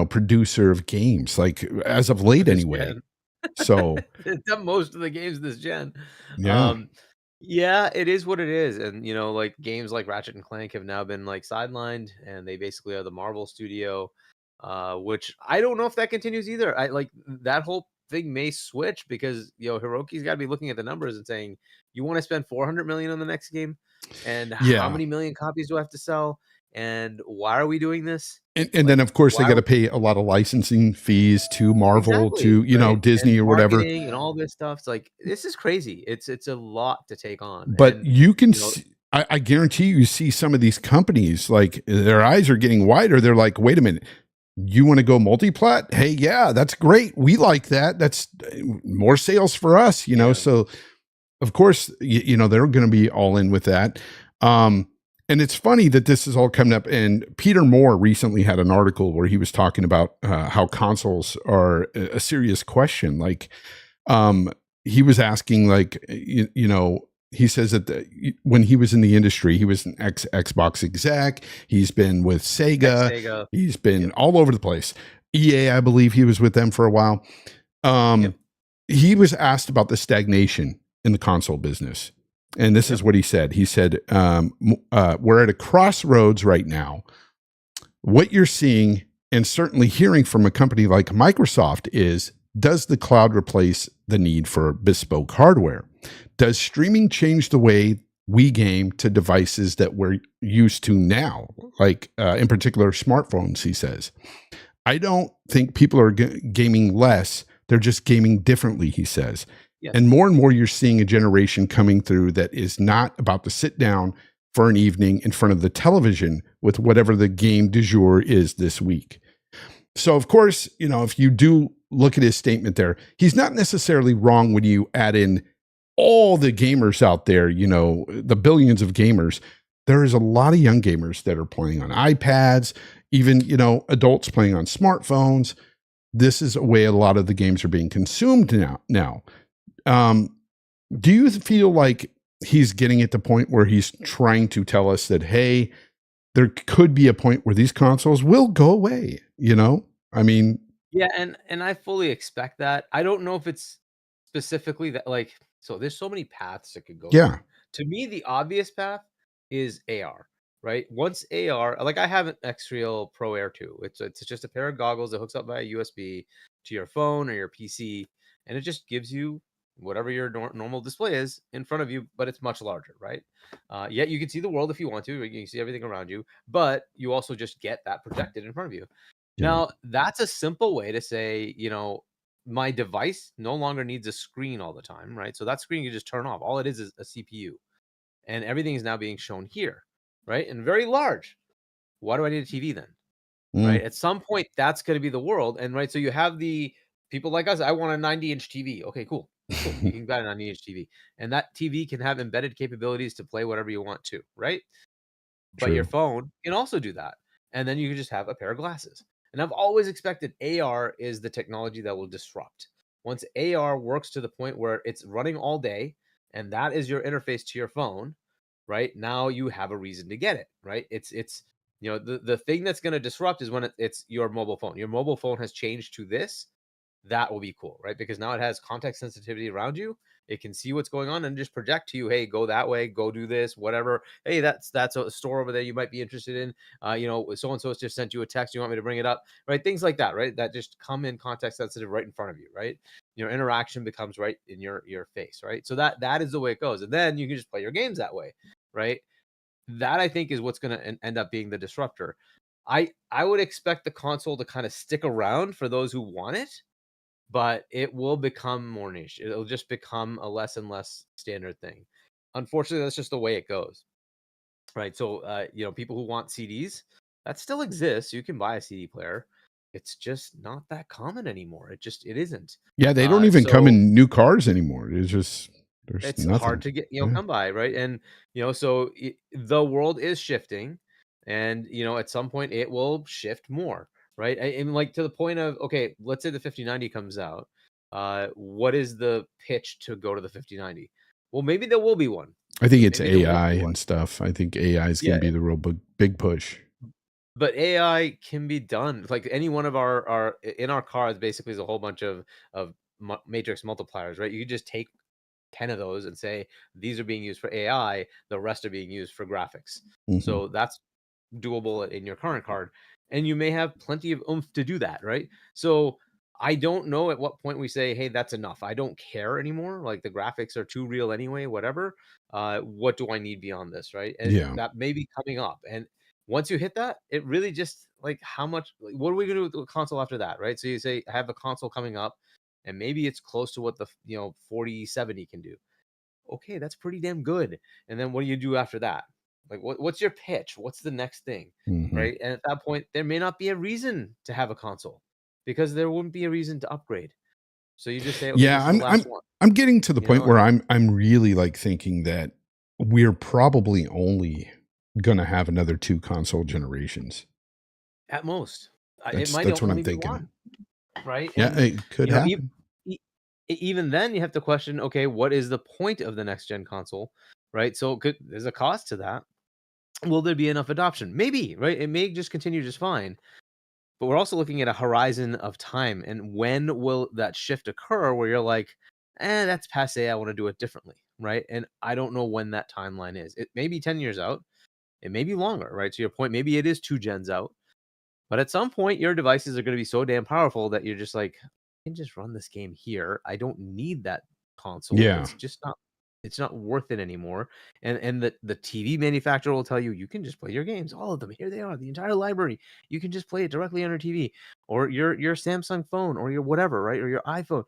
producer of games, like as of late this anyway. gen. So It's done most of the games this gen. yeah. Yeah, it is what it is. And like games like Ratchet and Clank have now been like sidelined, and they basically are the Marvel studio, which I don't know if that continues either. I like that whole thing may switch because Hiroki's got to be looking at the numbers and saying, you want to spend 400 million on the next game, and how Yeah. many million copies do I have to sell, and why are we doing this? And then Like, of course they why got to pay a lot of licensing fees to Marvel, exactly, to, right? Disney And or whatever. marketing and all this stuff. It's like, this is crazy. It's a lot to take on. But And you can you know, see, I guarantee you see some of these companies, like their eyes are getting wider. They're like, wait a minute, you want to go multi-plat? Hey, yeah, that's great. We like that. That's more sales for us, yeah. So of course, they're going to be all in with that. And it's funny that this is all coming up. And Peter Moore recently had an article where he was talking about how consoles are a serious question. Like, he was asking, like, he says that when he was in the industry, he was an Xbox exec. He's been with Sega. Sega. He's been all over the place. EA, I believe he was with them for a while. He was asked about the stagnation in the console business. And this is what he said. He said, we're at a crossroads right now. What you're seeing and certainly hearing from a company like Microsoft is, does the cloud replace the need for bespoke hardware? Does streaming change the way we game to devices that we're used to now? Like, in particular, smartphones, he says. I don't think people are gaming less. They're just gaming differently, he says. Yes. And more you're seeing a generation coming through that is not about to sit down for an evening in front of the television with whatever the game du jour is this week. So, of course, if you do look at his statement there, he's not necessarily wrong when you add in all the gamers out there, the billions of gamers. There is a lot of young gamers that are playing on iPads, even, adults playing on smartphones. This is a way a lot of the games are being consumed now. Do you feel like he's getting at the point where he's trying to tell us that, hey, there could be a point where these consoles will go away? I mean, yeah, and I fully expect that. I don't know if it's specifically that, like, so there's so many paths it could go. Yeah. To me, the obvious path is AR, right? Once AR, like, I have an Xreal Pro Air 2. It's just a pair of goggles that hooks up via USB to your phone or your PC, and it just gives you whatever your normal display is in front of you, but it's much larger, right? Yet you can see the world if you want to. You can see everything around you, but you also just get that protected in front of you. Yeah. Now, that's a simple way to say, my device no longer needs a screen all the time, right? So that screen you just turn off. All it is a CPU, and everything is now being shown here. right? And very large. Why do I need a TV then? Mm. Right? At some point, that's going to be the world. And right, so you have the people like us. I want a 90-inch TV. Okay, cool. Cool. You can buy a 90-inch TV, and that TV can have embedded capabilities to play whatever you want to, right? But your True. phone can also do that, and then you can just have a pair of glasses. And I've always expected AR is the technology that will disrupt. Once AR works to the point where it's running all day, and that is your interface to your phone, right? Now you have a reason to get it, right? It's the thing that's going to disrupt is when it's your mobile phone. Your mobile phone has changed to this. That will be cool, right? Because now it has context sensitivity around you. It can see what's going on and just project to you, hey, go that way, go do this, whatever. Hey, that's a store over there you might be interested in. So and so just sent you a text. You want me to bring it up, right? Things like that, right? That just come in context sensitive right in front of you, right? Your interaction becomes right in your face, right? So that is the way it goes, and then you can just play your games that way, right? That I think is what's going to end up being the disruptor. I would expect the console to kind of stick around for those who want it, but it will become more niche. It'll just become a less and less standard thing. Unfortunately, that's just the way it goes, right? So, people who want CDs, that still exists. You can buy a CD player. It's just not that common anymore. It isn't. Yeah, they don't even come So in new cars anymore. It's just there's it's nothing. hard to get, Yeah. come by, right? And so the world is shifting, and at some point it will shift more, right? And like to the point of, okay, let's say the 5090 comes out. What is the pitch to go to the 5090? Well, maybe there will be one. I think it's Maybe there won't AI be one. and stuff. I think AI is going Yeah, to be the real big push. but AI can be done. Like any one of our in our cars basically is a whole bunch of matrix multipliers, right? You can just take 10 of those and say these are being used for AI, the rest are being used for graphics. Mhm. So that's doable in your current card, and you may have plenty of oomph to do that, right? So I don't know at what point we say, hey, that's enough. I don't care anymore. Like the graphics are too real anyway, whatever. What do I need beyond this, right? And Yeah. that may be coming up. And once you hit that, it really just like how much, like, what are we going to do with the console after that, right? So you say, I have a console coming up, and maybe it's close to what the 4070 can do. Okay, that's pretty damn good. And then what do you do after that? Like what's your pitch? What's the next thing? Mhm. Right? And at that point, there may not be a reason to have a console because there wouldn't be a reason to upgrade. So you just say, okay, Yeah, this is the last one. I'm getting to the You point know? where I'm really like thinking that we're probably only going to have another 2 console generations. At most. It That's might what I'm only be thinking. one. Right? Yeah, And it could happen. even then you have to question, okay, what is the point of the next gen console? Right? So there's a cost to that. Will there be enough adoption? Maybe, right? It may just continue just fine. But we're also looking at a horizon of time, and when will that shift occur where you're like, that's passe, I want to do it differently, right? And I don't know when that timeline is. It may be 10 years out. It may be longer, right? To your point, maybe it is 2 gens out. But at some point, your devices are going to be so damn powerful that you're just like, I can just run this game here. I don't need that console. Yeah. It's not worth it anymore. And the TV manufacturer will tell you can just play your games, all of them. Here they are, the entire library. You can just play it directly on your TV or your Samsung phone or your whatever, right? Or your iPhone.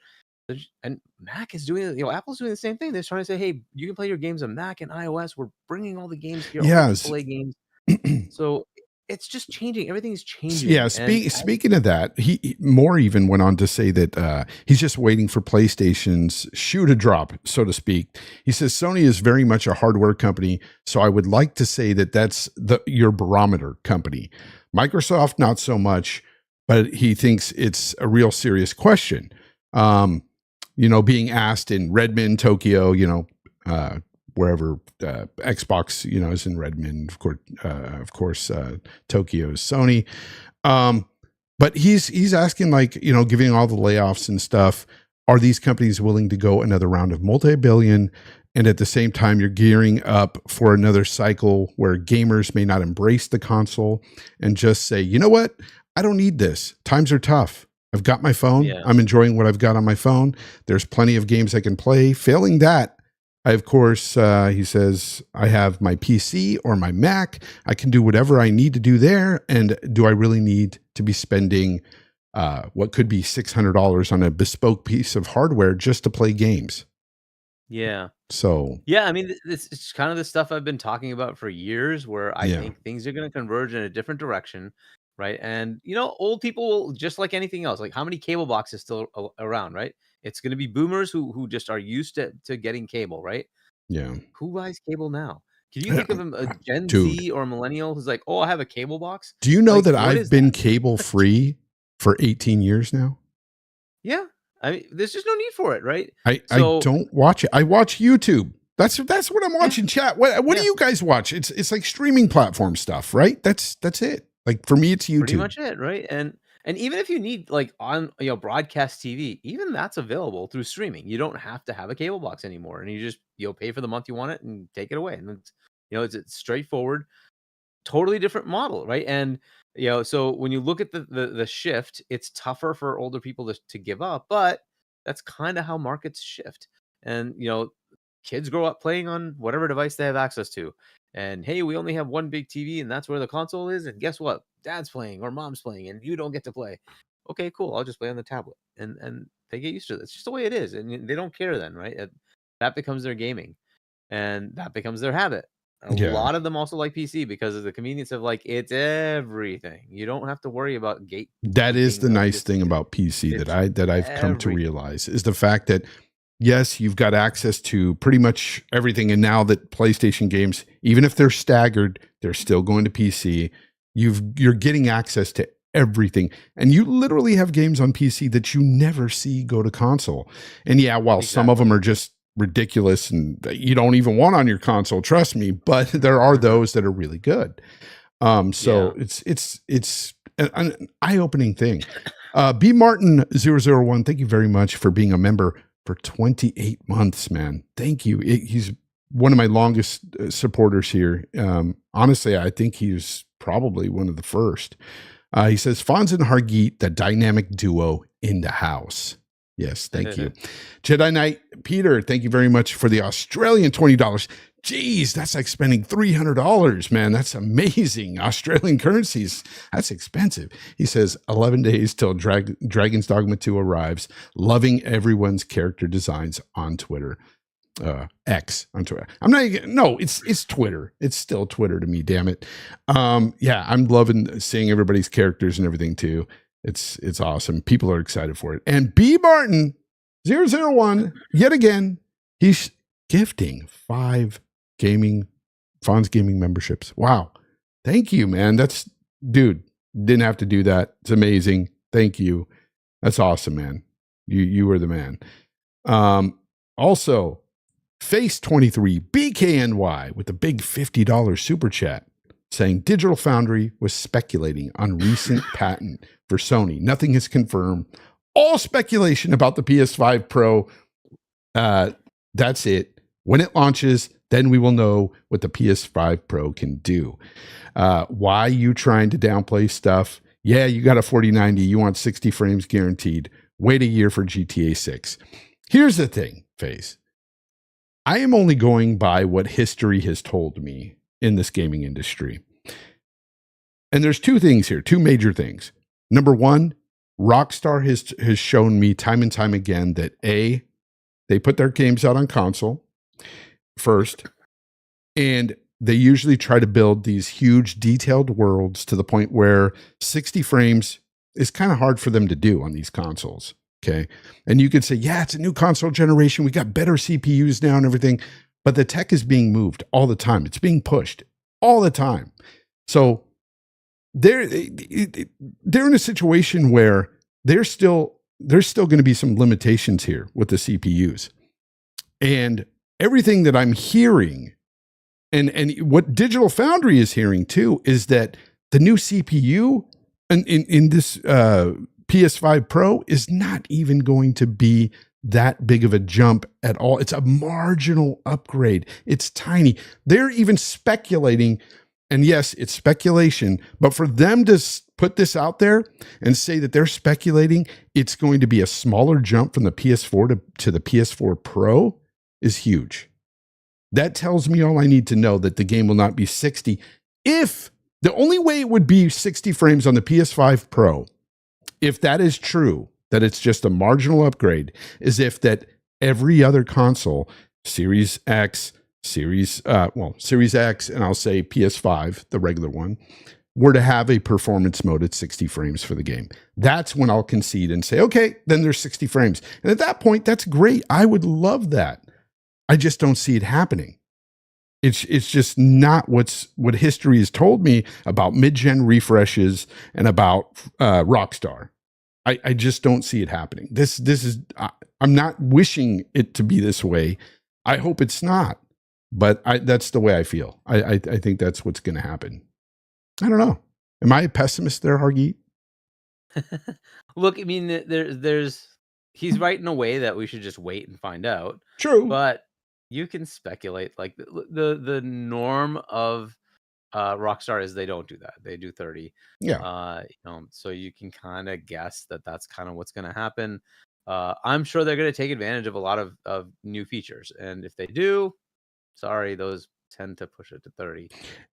And Mac is doing, Apple's doing the same thing. They're trying to say, hey, you can play your games on Mac and iOS. We're bringing all the games here, all the Yes. AAA games. So it's just changing. Everything's changing. Yeah, speaking of that, he more even went on to say that he's just waiting for PlayStation's shoe to drop, so to speak. He says Sony is very much a hardware company, so I would like to say that that's your barometer company. Microsoft, not so much, but he thinks it's a real serious question. Being asked in Redmond, Tokyo, wherever Xbox, is in Redmond, of course, Tokyo is Sony. But he's asking, like, giving all the layoffs and stuff, are these companies willing to go another round of multi-billion? And at the same time, you're gearing up for another cycle where gamers may not embrace the console and just say, you know what? I don't need this. Times are tough. I've got my phone. Yeah. I'm enjoying what I've got on my phone. There's plenty of games I can play. Failing that, I, of course, he says, I have my PC or my Mac. I can do whatever I need to do there. And do I really need to be spending what could be $600 on a bespoke piece of hardware just to play games? Yeah. So Yeah, I mean, this it's kind of the stuff I've been talking about for years, where I yeah, think things are going to converge in a different direction, right? And old people will, just like anything else. Like, how many cable boxes still around, right? It's going to be boomers who just are used to getting cable, right? yeah, Who buys cable now? Can you think of a Gen dude. Z or a millennial who's like, "Oh, I have a cable box"? Do you know Like, that what I've is that? been cable free for 18 years now? Yeah, I mean, there's just no need for it, right? I So don't watch it. I watch YouTube. That's what I'm yeah, watching. Chat. What do yeah. you guys watch? It's like streaming platform stuff, right? That's it. Like for me, it's Pretty YouTube. much it, right? And even if you need, like, on broadcast TV, even that's available through streaming. You don't have to have a cable box anymore, and you just pay for the month you want it and take it away. And it's straightforward, totally different model, right? And so when you look at the shift, it's tougher for older people to give up, but that's kind of how markets shift. And kids grow up playing on whatever device they have access to. And hey, we only have one big TV, and that's where the console is. And guess what? Dad's playing or mom's playing, and you don't get to play. Okay, cool. I'll just play on the tablet, and they get used to it. It's just the way it is, and they don't care then, right? That becomes their gaming, and that becomes their habit. A Yeah, lot of them also like PC because of the convenience of, like, it's everything. You don't have to worry about that is gatekeeping the the nice latest. thing about PC It's that I've come to everything. realize is the fact that yes, you've got access to pretty much everything, and now that PlayStation games, even if they're staggered, they're still going to PC. You're getting access to everything, and you literally have games on PC that you never see go to console. And yeah, while some of them Exactly. are just ridiculous and you don't even want on your console, trust me, but there are those that are really good. So Yeah. it's an eye-opening thing. B Martin 001, thank you very much for being a member for 28 months, man. Thank you. He's one of my longest supporters here. Honestly, I think he's probably one of the first. He says, Fonz and Hargeet, the dynamic duo in the house. Yes, thank you. Jedi Knight Peter, thank you very much for the Australian $20. Geez, that's like spending $300, man. That's amazing. Australian currencies, that's expensive. He says, 11 days till Dragon's Dogma 2 arrives. Loving everyone's character designs on Twitter. X on Twitter. I'm not even, no, it's Twitter. It's still Twitter to me, damn it. Yeah, I'm loving seeing everybody's characters and everything too. It's awesome. People are excited for it. And B Martin 001, yet again, he's gifting 5 Fonz gaming memberships. Wow. Thank you, man. That's, dude, didn't have to do that. It's amazing. Thank you. That's awesome, man. You were the man. Also, Face 23 BKNY with a big $50 super chat saying Digital Foundry was speculating on recent patent for Sony. Nothing is confirmed. All speculation about the PS5 Pro. That's it. When it launches, then we will know what the PS5 Pro can do. Why you trying to downplay stuff? Yeah, you got a 4090. You want 60 frames guaranteed. Wait a year for GTA 6. Here's the thing, Face. I am only going by what history has told me in this gaming industry. And there's 2 things here, 2 major things. Number 1, Rockstar has shown me time and time again that A, they put their games out on console first, and they usually try to build these huge detailed worlds to the point where 60 frames is kind of hard for them to do on these consoles. Okay. And you could say, yeah, it's a new console generation. We got better CPUs now and everything, but the tech is being moved all the time. It's being pushed all the time. So they're in a situation where there's still going to be some limitations here with the CPUs. And everything that I'm hearing and what Digital Foundry is hearing too, is that the new CPU in this PS5 Pro is not even going to be that big of a jump at all. It's a marginal upgrade. It's tiny. They're even speculating, and yes, it's speculation, but for them to put this out there and say that they're speculating it's going to be a smaller jump from the PS4 to the PS4 Pro is huge. That tells me all I need to know, that the game will not be 60. If the only way it would be 60 frames on the PS5 Pro, if that is true, that it's just a marginal upgrade, is if that every other console Series X, Series X, and I'll say PS5, the regular one, were to have a performance mode at 60 frames for the game, that's when I'll concede and say, okay, then there's 60 frames. And at that point, that's great. I would love that. I just don't see it happening. It's just not what history has told me about mid-gen refreshes and about Rockstar. I just don't see it happening. This is I'm not wishing it to be this way. I hope it's not, but that's the way I feel. I think that's what's going to happen. I don't know. Am I a pessimist there, Hargeet? Look, I mean, he's right in a way that we should just wait and find out. True. But you can speculate. Like the norm of Rockstar is they don't do that. They do 30. Yeah. So you can kind of guess that that's kind of what's going to happen. I'm sure they're going to take advantage of a lot of new features, and if they do, sorry, those tend to push it to 30.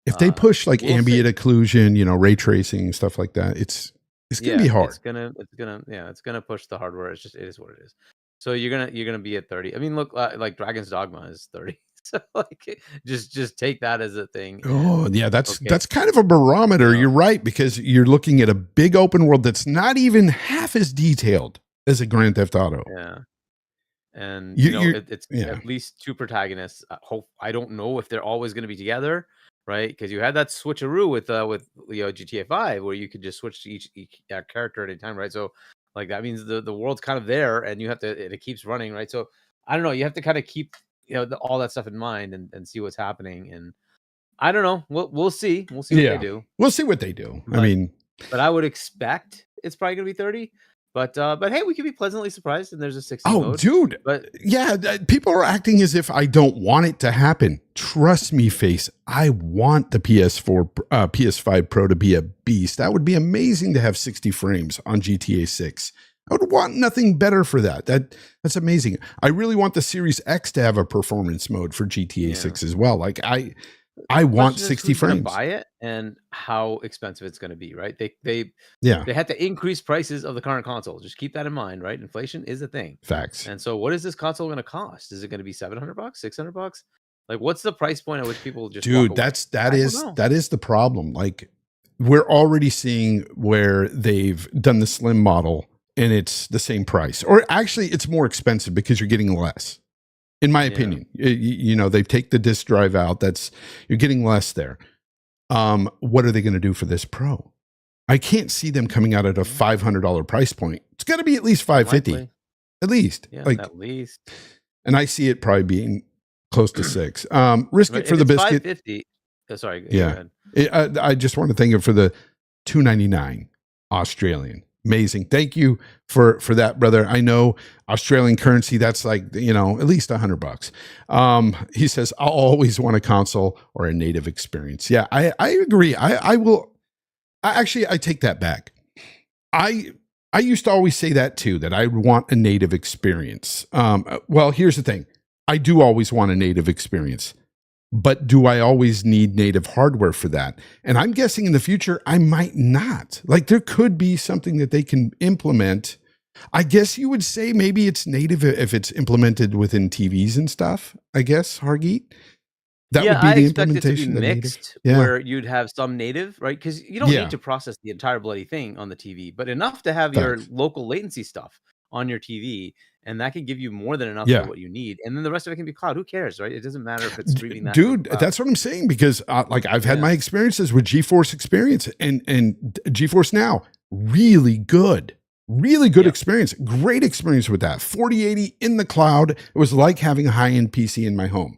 If they push like ambient occlusion, ray tracing, stuff like that, it's gonna be hard. It's gonna push the hardware. It is what it is. So you're gonna be at 30. I mean, look, like Dragon's Dogma is 30. So like, just take that as a thing. Oh yeah, that's kind of a barometer. You're right, because you're looking at a big open world that's not even half as detailed as a Grand Theft Auto. Yeah. And it's yeah. at least two protagonists. I don't know if they're always going to be together, right? Because you had that switcheroo with GTA 5 where you could just switch to each character at a time, right? So like that means the world's kind of there, and you have to, and it keeps running, right? So I don't know. You have to kind of keep all that stuff in mind and see what's happening. And I don't know. We'll see. We'll see what they do. We'll see what they do. But I would expect it's probably going to be 30. But hey, we could be pleasantly surprised, and there's a 60 mode. Oh, dude. But yeah, people are acting as if I don't want it to happen. Trust me, Face. I want the PS5 Pro to be a beast. That would be amazing to have 60 frames on GTA 6. I would want nothing better for that. That's amazing. I really want the Series X to have a performance mode for GTA 6 as well. Like I want 60 frames. Buy it and how expensive it's going to be, right? They had to increase prices of the current console. Just keep that in mind, right? Inflation is a thing. Facts. And so, what is this console going to cost? Is it going to be $700, $600? Like, what's the price point at which people just dude? That is the problem. Like, we're already seeing where they've done the slim model and it's the same price, or actually, it's more expensive because you're getting less. In my opinion, they take the disk drive out. You're getting less there. What are they going to do for this Pro? I can't see them coming out at a $500 price point. It's got to be at least $550, at least. Yeah, at least. And I see it probably being close to $600. Risk it for the biscuit. $550. Sorry. Yeah. I just want to thank you for the $2.99 Australian. Amazing. Thank you for that, brother. I know Australian currency, that's like, at least $100. He says, I'll always want a console or a native experience. Yeah, I agree. I will. I take that back. I used to always say that too, that I want a native experience. Well, here's the thing. I do always want a native experience. But do I always need native hardware for that? And I'm guessing in the future, I might not. Like, there could be something that they can implement. I guess you would say maybe it's native if it's implemented within TVs and stuff, I guess, Hargeet. That would be the implementation. It to be mixed, where you'd have some native, right? Because you don't need to process the entire bloody thing on the TV, but enough to have your local latency stuff on your TV. And that can give you more than enough for what you need. And then the rest of it can be cloud. Who cares, right? It doesn't matter if it's streaming that. Dude, that's what I'm saying. Because I've had my experiences with GeForce Experience and GeForce Now. Really good experience. Great experience with that. 4080 in the cloud. It was like having a high-end PC in my home.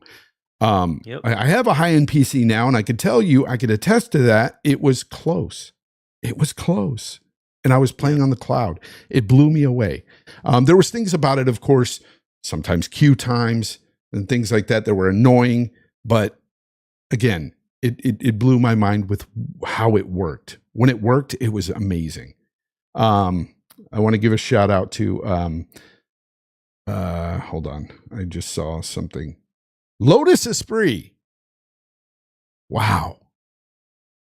I have a high-end PC now, and I could tell you, I could attest to that. It was close. And I was playing on the cloud. It blew me away. There was things about it, of course, sometimes queue times and things like that were annoying. But again, it blew my mind with how it worked. When it worked, it was amazing. I want to give a shout out to, hold on. I just saw something. Lotus Esprit. Wow.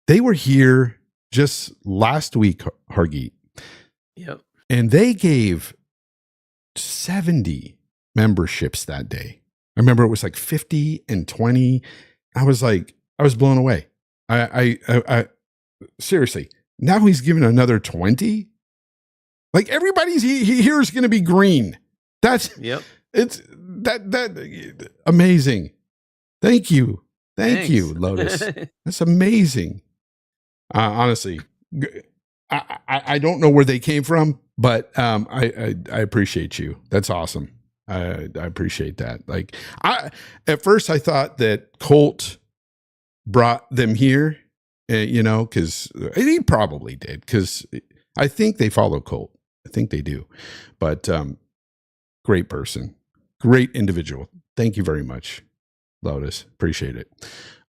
They were here just last week, Hargeet. Yep. And they gave 70 memberships that day. I remember it was like 50 and 20. I was blown away. I seriously, now he's giving another 20. Like everybody's here is going to be green. That's it's that amazing. Thank you. Thank you, Lotus. That's amazing. Honestly, I don't know where they came from, but I appreciate you. That's awesome. I appreciate that. Like at first I thought that Colt brought them here, you know, because he probably did, because I think they follow Colt. I think they do. But great person, great individual. Thank you very much, Lotus. Appreciate it.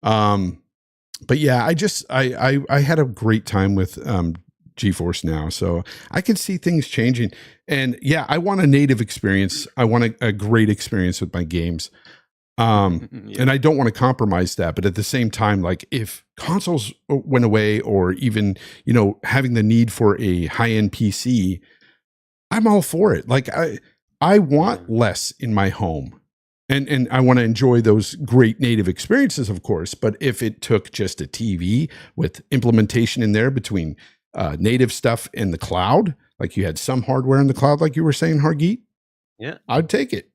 But yeah, I had a great time with GeForce Now, so I can see things changing. And yeah, I want a native experience. I want a great experience with my games. And I don't want to compromise that, but at the same time, like if consoles went away, or even, you know, having the need for a high-end PC, I'm all for it. Like I want less in my home, and I want to enjoy those great native experiences, of course. But if it took just a TV with implementation in there between native stuff and the cloud, like you had some hardware in the cloud, like you were saying, Hargeet, I'd take it.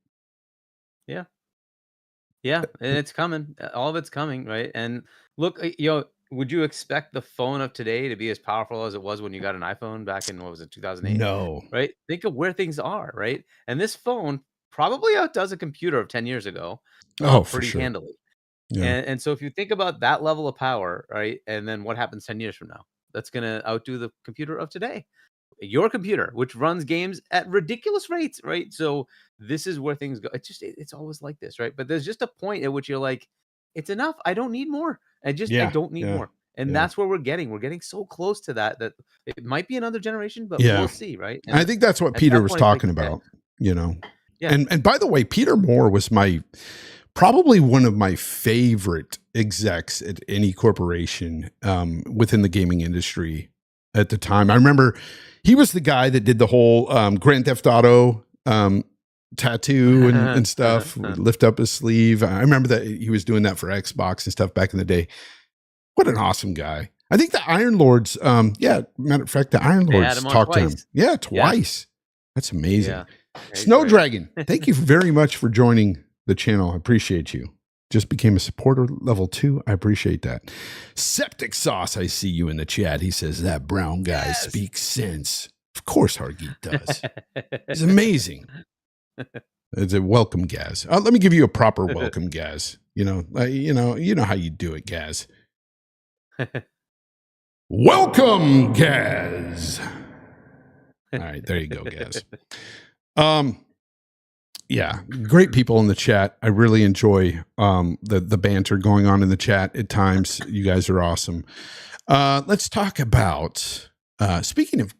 Yeah, and it's coming. All of it's coming, right? And look, would you expect the phone of today to be as powerful as it was when you got an iPhone back in, what was it, 2008? No. Right? Think of where things are, right? And this phone probably outdoes a computer of 10 years ago. Pretty sure. handily. Yeah. And so if you think about that level of power, right? And then what happens 10 years from now? That's going to outdo the computer of today. Your computer, which runs games at ridiculous rates, right? So this is where things go. It's always like this, right? But there's just a point at which you're like, it's enough. I don't need more. I don't need more. And that's where we're getting. We're getting so close to that it might be another generation, but we'll see, right? And I think that's what Peter was talking about, you know. Yeah. And by the way, Peter Moore was probably one of my favorite execs at any corporation within the gaming industry at the time. I remember he was the guy that did the whole Grand Theft Auto tattoo and stuff, lift up his sleeve. I remember that he was doing that for Xbox and stuff back in the day. What an awesome guy. I think the Iron Lords, matter of fact, the Iron Lords talked to him. Yeah, twice. That's amazing. Yeah. Snow Dragon, thank you very much for joining the channel. I appreciate you. Just became a supporter level 2. I appreciate that. Septic Sauce, I see you in the chat. He says that brown guy speaks sense. Of course Hargeet does. It's amazing. It's a welcome, Gaz. Let me give you a proper welcome, Gaz. You know how you do it, Gaz. Welcome, Gaz. All right, there you go, Gaz. Yeah, great people in the chat. I really enjoy the banter going on in the chat at times. You guys are awesome. Let's talk about speaking of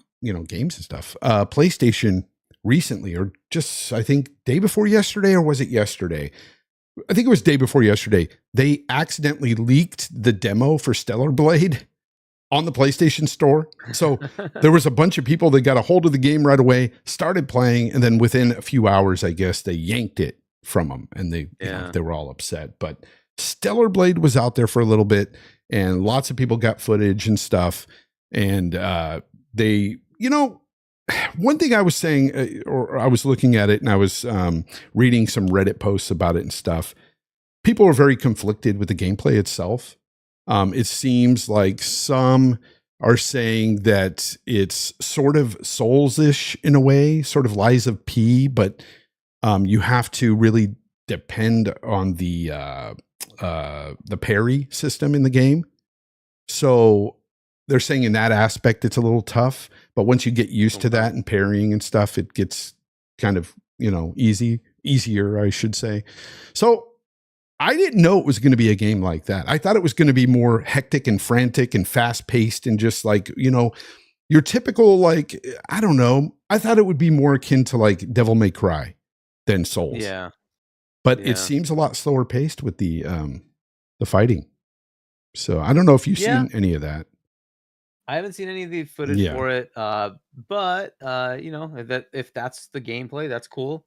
games and stuff. PlayStation recently, or just I think day before yesterday, or was it yesterday? I think it was day before yesterday. They accidentally leaked the demo for Stellar Blade on the PlayStation Store. So there was a bunch of people that got a hold of the game right away, started playing, and then within a few hours, I guess, they yanked it from them, and they were all upset. But Stellar Blade was out there for a little bit, and lots of people got footage and stuff. And they, one thing I was saying, or I was looking at it, and I was reading some Reddit posts about it and stuff. People are very conflicted with the gameplay itself. It seems like some are saying that it's sort of Souls-ish in a way, sort of Lies of P, but you have to really depend on the parry system in the game. So they're saying in that aspect it's a little tough, but once you get used to that and parrying and stuff, it gets kind of easier, I should say. So I didn't know it was going to be a game like that. I thought it was going to be more hectic and frantic and fast paced and just like, your typical, like, I don't know. I thought it would be more akin to like Devil May Cry than Souls. Yeah. But it seems a lot slower paced with the fighting. So I don't know if you've seen any of that. I haven't seen any of the footage for it. But if that's the gameplay, that's cool.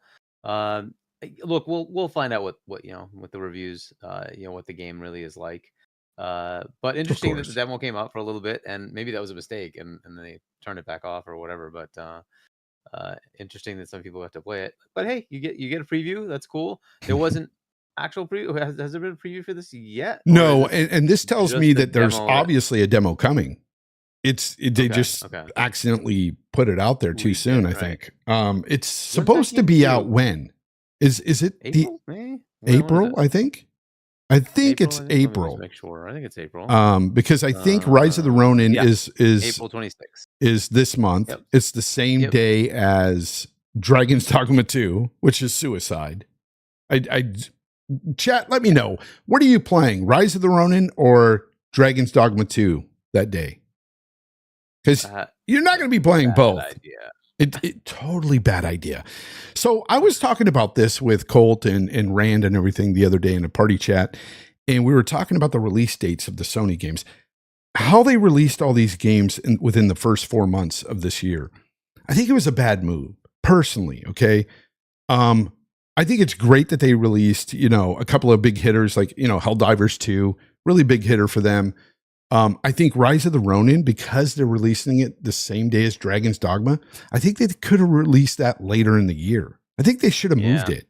look, we'll find out what with the reviews, what the game really is like. But interesting that the course. demo came out for a little bit, and maybe that was a mistake, and then they turned it back off or whatever. But interesting that some people have to play it. But hey, you get a preview. That's cool. There wasn't actual preview. Has there been a preview for this yet? Or No, is this and this tells just me the that there's demo that- obviously a demo coming. They Okay, just okay. accidentally put it out there too Leaked soon, it, I right. think. It's supposed to game be due? out when? Is it April, May? the When is April, it? I think? I think it's Let me just April. make sure. I think it's April. Because I think Rise of the Ronin yeah. is April 26th. is this month. Yep. It's the same Yep. day as Dragon's Dogma 2, which is Suicide. I chat, let me know. What are you playing? Rise of the Ronin or Dragon's Dogma 2 that day? Because you're not going to be playing both. Idea. It totally bad idea. So I was talking about this with Colt and Rand and everything the other day in a party chat, and we were talking about the release dates of the Sony games, how they released all these games within the first 4 months of this year. I think it was a bad move, personally. Okay, I think it's great that they released a couple of big hitters like Helldivers 2, really big hitter for them. I think Rise of the Ronin, because they're releasing it the same day as Dragon's Dogma, I think they could have released that later in the year. I think they should have moved it.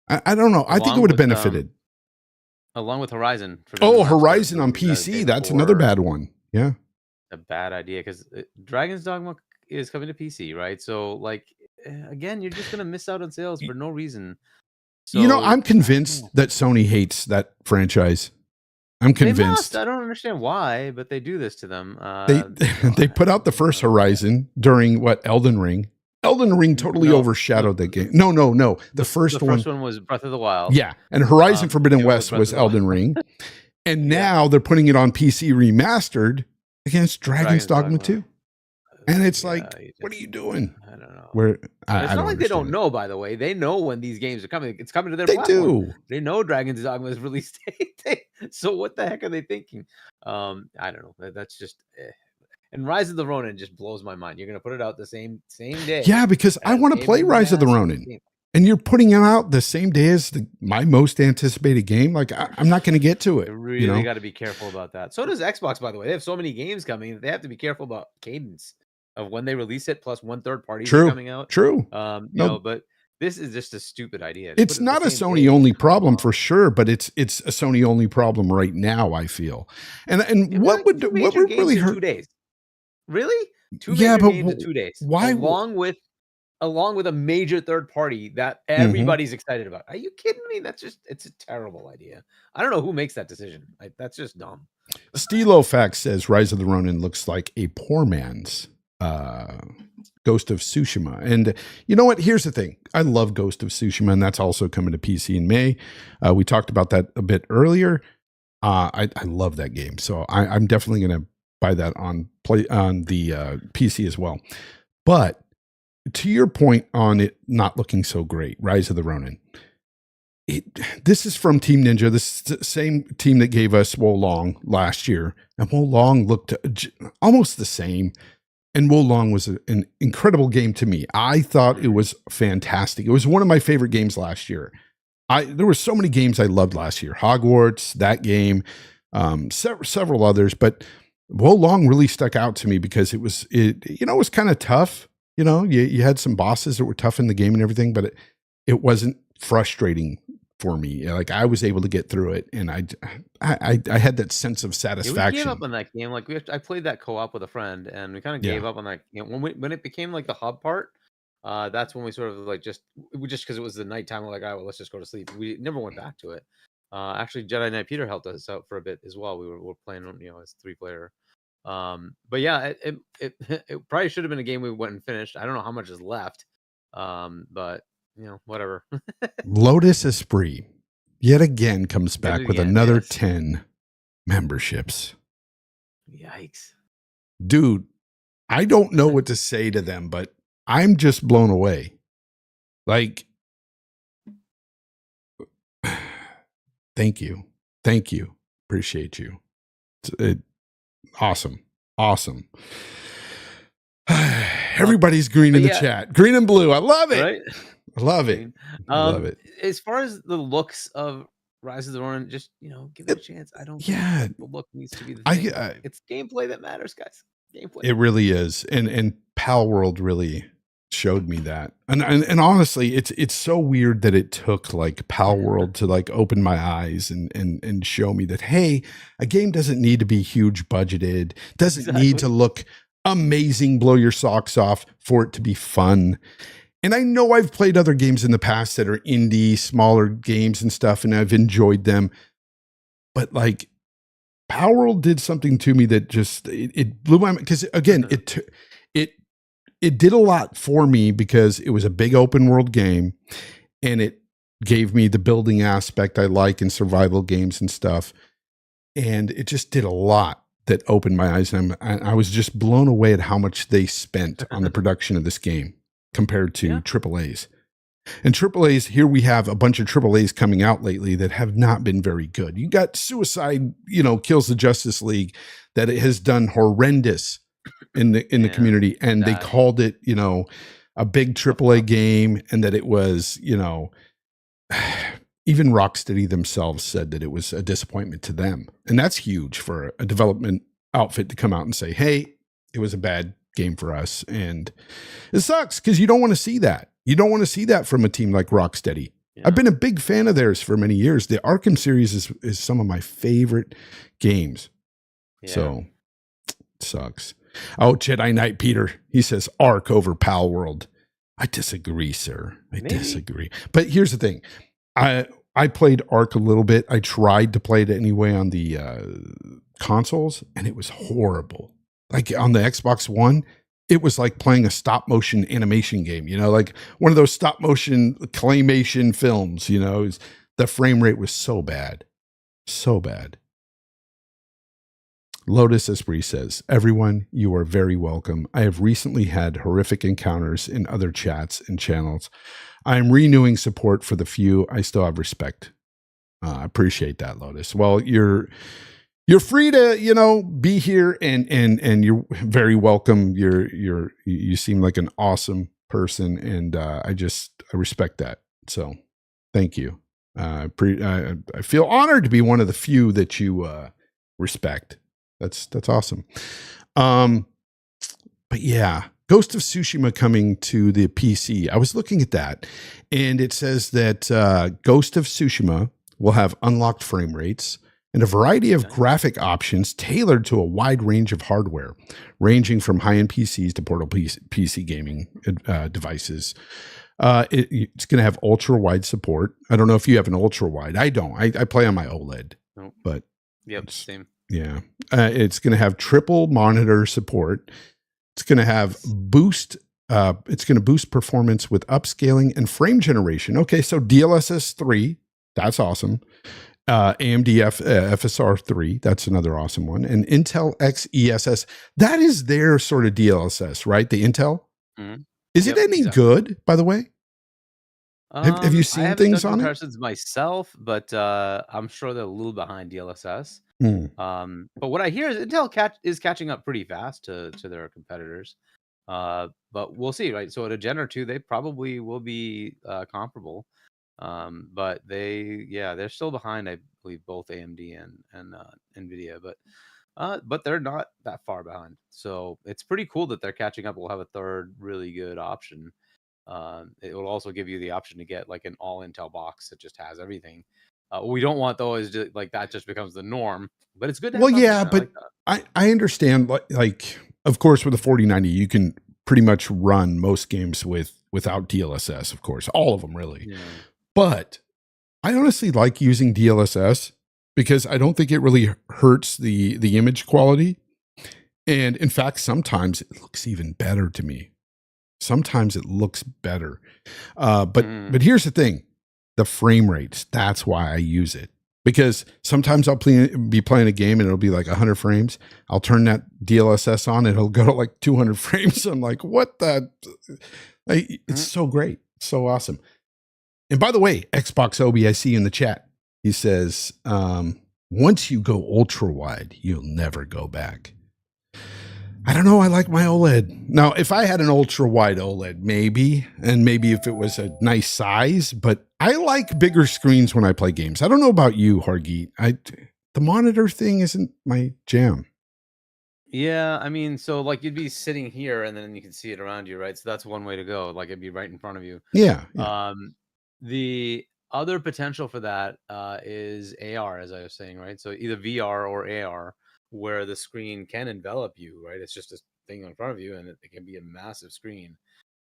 I don't know. I think it would have benefited. Along with Horizon. Horizon on PC. That's another bad one. Yeah. A bad idea because Dragon's Dogma is coming to PC, right? So, again, you're just going to miss out on sales for no reason. So, I'm convinced that Sony hates that franchise. I'm convinced. I don't understand why, but they do this to them. They put out the first Horizon during Elden Ring. Elden Ring totally overshadowed that game. No. The first one was Breath of the Wild. Yeah, and Horizon Forbidden West was Elden Ring, and now they're putting it on PC remastered against Dragon's Dogma 2. And it's what are you doing? I don't know. It's not like they don't know, by the way. They know when these games are coming. It's coming to their platform. Do. They know Dragon's Dogma's release date. So what the heck are they thinking? I don't know. That's just... And Rise of the Ronin just blows my mind. You're going to put it out the same day. Yeah, because I want to play Rise of the Ronin. And you're putting it out the same day as my most anticipated game. I'm not going to get to it. You really got to be careful about that. So does Xbox, by the way. They have so many games coming. They have to be careful about cadence of when they release it, plus one third party coming out. True. But this is just a stupid idea. It's not a Sony only problem for sure, but it's a Sony only problem right now, I feel. And what would really hurt? 2 days. Really? 2 major games in 2 days. Why? Along with a major third party that everybody's excited about. Are you kidding me? It's a terrible idea. I don't know who makes that decision. That's just dumb. Stilo Fax says Rise of the Ronin looks like a poor man's Ghost of Tsushima. And you know what? Here's the thing. I love Ghost of Tsushima, and that's also coming to PC in May. We talked about that a bit earlier. I love that game. So I'm definitely going to buy that on the PC as well. But to your point on it not looking so great, Rise of the Ronin. This is from Team Ninja. This is the same team that gave us Wo Long last year. And Wo Long looked almost the same. And Wo Long was an incredible game to me. I thought it was fantastic. It was one of my favorite games last year. There were so many games I loved last year. Hogwarts, that game, several others. But Wo Long really stuck out to me because it was kind of tough. You had some bosses that were tough in the game and everything, but it wasn't frustrating for me. I was able to get through it, and I had that sense of satisfaction. We gave up on that game. I played that co-op with a friend, and we kind of gave up on that. When it became the hub part, that's when we sort of just because it was the nighttime. We're well, let's just go to sleep. We never went back to it. Actually, Jedi Knight Peter helped us out for a bit as well. We were playing, as 3-player. But yeah, it probably should have been a game we went and finished. I don't know how much is left. But whatever. Lotus Esprit yet again comes back with another 10 memberships. Yikes. Dude, I don't know what to say to them, but I'm just blown away. Thank you. Appreciate you. Awesome. Everybody's green in the chat. Green and blue. I love it. Right? Love it. Love it. As far as the looks of Rise of the Ronin, just give it a chance. I don't think the look needs to be the thing. It's gameplay that matters, guys. Gameplay. It really is. And Pal World really showed me that. And honestly, it's so weird that it took like Pal World to like open my eyes and show me that, hey, a game doesn't need to be huge budgeted, doesn't need to look amazing, blow your socks off for it to be fun. And I know I've played other games in the past that are indie, smaller games and stuff, and I've enjoyed them. But like Pal World did something to me that just it blew my mind, because again, it did a lot for me because it was a big open world game and it gave me the building aspect I like in survival games and stuff. And it just did a lot that opened my eyes. And I was just blown away at how much they spent on the production of this game compared to AAAs. And AAAs, here we have a bunch of AAAs coming out lately that have not been very good. You got Suicide, Kills the Justice League, that it has done horrendous in the community, and they called it, a big AAA game, and that it was, even Rocksteady themselves said that it was a disappointment to them. And that's huge for a development outfit to come out and say, hey, it was a bad game for us. And it sucks because you don't want to see that. You don't want to see that from a team like Rocksteady. Yeah. I've been a big fan of theirs for many years. The Arkham series is some of my favorite games. Yeah. So it sucks. Oh, Jedi Knight Peter, he says Ark over Pal World. I disagree, sir. I disagree. But here's the thing. I played Ark a little bit. I tried to play it anyway on the consoles, and it was horrible. Like on the Xbox One, it was like playing a stop motion animation game, like one of those stop motion claymation films, the frame rate was so bad. So bad. Lotus Esprit says, everyone, you are very welcome. I have recently had horrific encounters in other chats and channels. I am renewing support for the few I still have respect. I appreciate that, Lotus. Well, you're free to, be here and you're very welcome. You seem like an awesome person, and I respect that. So thank you. I feel honored to be one of the few that you respect. That's awesome. But yeah, Ghost of Tsushima coming to the PC. I was looking at that, and it says that Ghost of Tsushima will have unlocked frame rates and a variety of graphic options tailored to a wide range of hardware, ranging from high-end PCs to portable PC gaming devices. It's going to have ultra-wide support. I don't know if you have an ultra-wide. I don't. I play on my OLED. Nope. But same. Yeah. It's going to have triple monitor support. It's going to have boost. It's going to boost performance with upscaling and frame generation. Okay, so DLSS 3, that's awesome. AMD FSR 3, that's another awesome one. And Intel XESS, that is their sort of DLSS, right? The Intel. Mm-hmm. Is it any good, by the way? Have you seen things on it? I haven't done comparisons myself, but I'm sure they're a little behind DLSS. But what I hear is Intel is catching up pretty fast to their competitors. But we'll see, right? So at a gen or two, they probably will be comparable. But they're still behind, I believe, both AMD and NVIDIA, but they're not that far behind. So it's pretty cool that they're catching up. We'll have a third really good option. It will also give you the option to get like an all Intel box that just has everything. What we don't want though is like that just becomes the norm. But it's good to have but I understand. Like of course, with the 4090, you can pretty much wrun most games without DLSS. Of course, all of them really. Yeah. But I honestly like using DLSS because I don't think it really hurts the image quality. And in fact, sometimes it looks even better to me. Sometimes it looks better. But here's the thing. The frame rates, that's why I use it. Because sometimes I'll be playing a game and it'll be like 100 frames. I'll turn that DLSS on and it'll go to like 200 frames. I'm like, what the? It's so great. It's so awesome. And by the way, Xbox Obi, I see in the chat, he says, once you go ultra wide, you'll never go back. I don't know. I like my OLED. Now, if I had an ultra wide OLED, maybe, and maybe if it was a nice size, but I like bigger screens when I play games. I don't know about you, Hargeet. The monitor thing isn't my jam. Yeah, I mean, so like you'd be sitting here and then you can see it around you, right? So that's one way to go. Like it'd be right in front of you. Yeah. The other potential for that is AR, as I was saying, right? So either VR or AR, where the screen can envelop you, right? It's just a thing in front of you, and it can be a massive screen,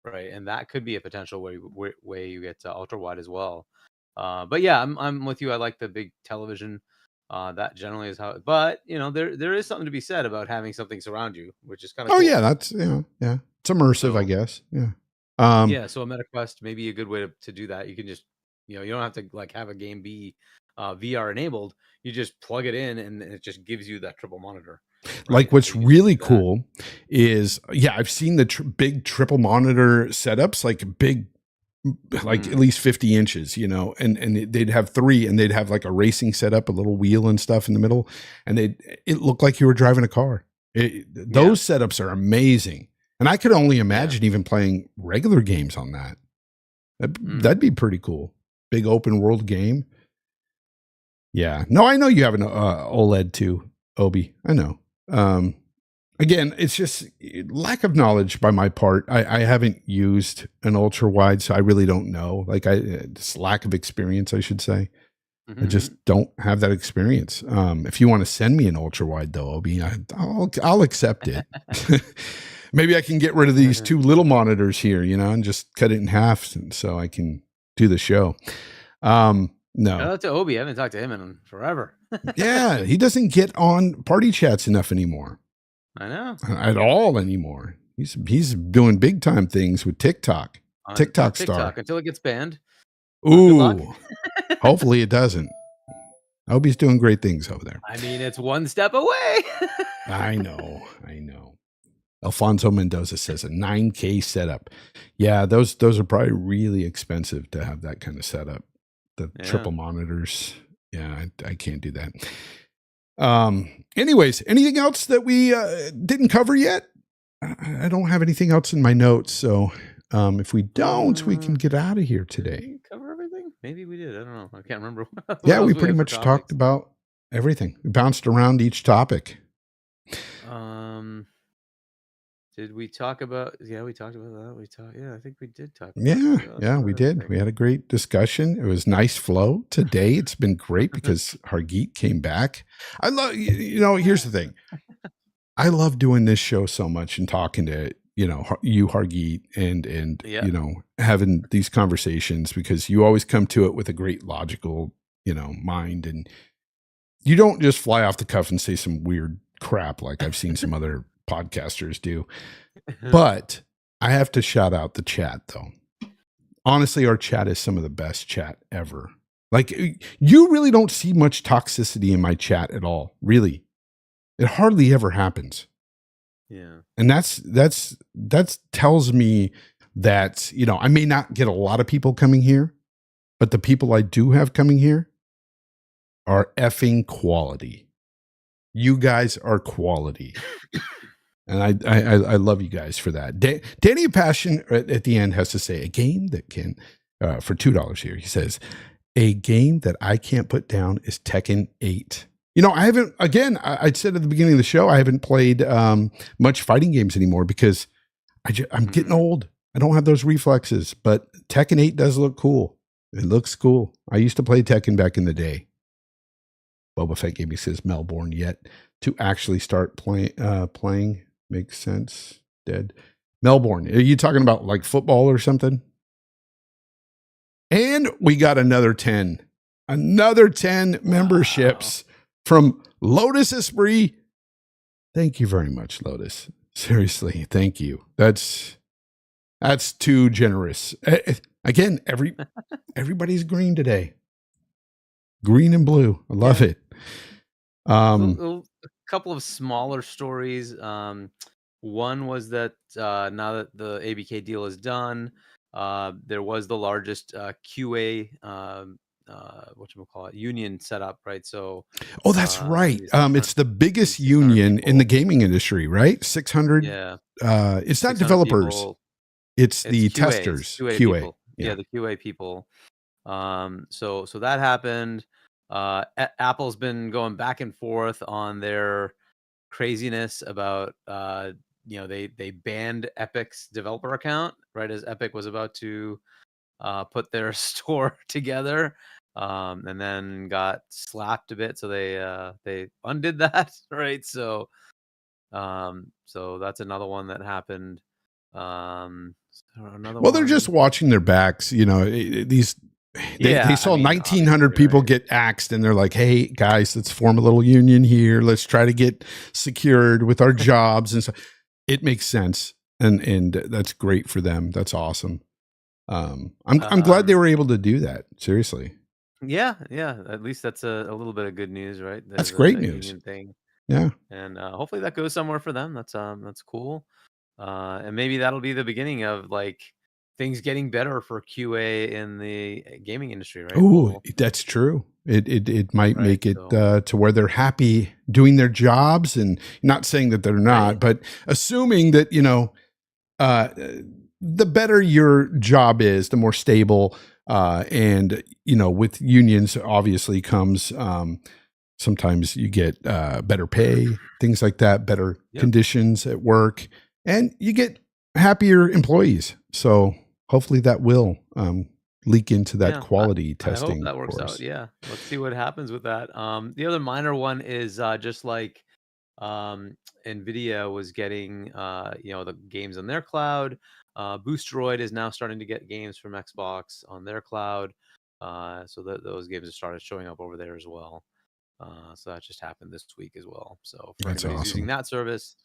right? And that could be a potential way you get ultra wide as well. But yeah, I'm with you. I like the big television. That generally is how. But there is something to be said about having something surround you, which is kind of Oh cool. yeah, that's yeah. It's immersive, I guess. Yeah. Yeah, so a MetaQuest may be a good way to do that. You can just, you don't have to like have a game be VR enabled. You just plug it in and it just gives you that triple monitor. Right? Like what's So you can really do that. cool is, yeah, I've seen the big triple monitor setups, like big, like at least 50 inches, and they'd have 3 and they'd have like a racing setup, a little wheel and stuff in the middle. And it looked like you were driving a car. Those setups are amazing. And I could only imagine even playing regular games on that. That'd be pretty cool. Big open world game. Yeah. No, I know you have an OLED too, Obi. I know. Again, it's just lack of knowledge by my part. I haven't used an ultra wide, so I really don't know. Like just lack of experience, I should say. I just don't have that experience. If you want to send me an ultra wide though, Obi, I'll accept it. Maybe I can get rid of these 2 little monitors here, and just cut it in half so I can do the show. No. Shout out to Obi. I haven't talked to him in forever. Yeah, he doesn't get on party chats enough anymore. I know. At all anymore. He's doing big time things with TikTok. TikTok star. Until it gets banned. Ooh. Hopefully it doesn't. Obi's doing great things over there. I mean, it's one step away. I know. Alfonso Mendoza says a 9K setup. Yeah, those are probably really expensive to have that kind of setup. The triple monitors. Yeah, I can't do that. Anyways, anything else that we didn't cover yet? I don't have anything else in my notes, so if we don't, we can get out of here today. Did we cover everything? Maybe we did. I don't know. I can't remember. Yeah, we pretty much talked about everything. We bounced around each topic. Did we talk about? Yeah, we talked about that. Yeah, I think we did talk. Yeah, we did. We had a great discussion. It was nice flow today. It's been great because Hargeet came back. I love, here's the thing. I love doing this show so much and talking to, you, Hargeet, and having these conversations because you always come to it with a great logical, mind. And you don't just fly off the cuff and say some weird crap like I've seen some other podcasters do. But I have to shout out the chat though. Honestly, our chat is some of the best chat ever. Like you really don't see much toxicity in my chat at all. Really. It hardly ever happens. Yeah. And that tells me that, I may not get a lot of people coming here, but the people I do have coming here are effing quality. You guys are quality. And I love you guys for that. Danny Passion at the end has to say a game that can, for $2 here, he says, a game that I can't put down is Tekken 8. I haven't, again, I said at the beginning of the show, I haven't played much fighting games anymore because I'm getting old. I don't have those reflexes, but Tekken 8 does look cool. It looks cool. I used to play Tekken back in the day. Boba Fett Gaming says Melbourne yet to actually start playing. Makes sense. Dead. Melbourne. Are you talking about like football or something? And we got another 10 memberships from Lotus Esprit. Thank you very much, Lotus. Seriously, thank you. That's too generous. Again, everybody's green today. Green and blue. I love it. A couple of smaller stories. One was that now that the ABK deal is done, there was the largest QA whatchamacallit, union set up, right? So Oh, that's right. these It's the biggest 600 union in the people. gaming industry, right? 600. Yeah, It's not 600 developers. people. It's It's the QAs, testers. QA QA. people. Yeah. Yeah, the QA people. So that happened. Apple's been going back and forth on their craziness about they banned Epic's developer account right as Epic was about to put their store together, and then got slapped a bit, so they undid that, right? So that's another one that happened. Another Well, they're just one. watching their backs. You know, these they saw 1,900 people get axed, and they're like, "Hey guys, let's form a little union here. Let's try to get secured with our jobs." And so it makes sense, and that's great for them. That's awesome. I'm glad they were able to do that. Seriously. Yeah. At least that's a little bit of good news, right? That's great news. Union thing. Yeah. And hopefully that goes somewhere for them. That's cool. And maybe that'll be the beginning of like things getting better for QA in the gaming industry, right? Oh, that's true. It might make it to where they're happy doing their jobs, and not saying that they're not, but assuming that, you know, the better your job is, the more stable, and, you know, with unions obviously comes, sometimes you get better pay, things like that, better conditions at work, and you get happier employees. So hopefully that will leak into that quality testing. I hope that works out. Yeah. Let's see what happens with that. The other minor one is just like NVIDIA was getting the games on their cloud. Boosteroid is now starting to get games from Xbox on their cloud. So those games have started showing up over there as well. So that just happened this week as well. So for anybody who's using that service,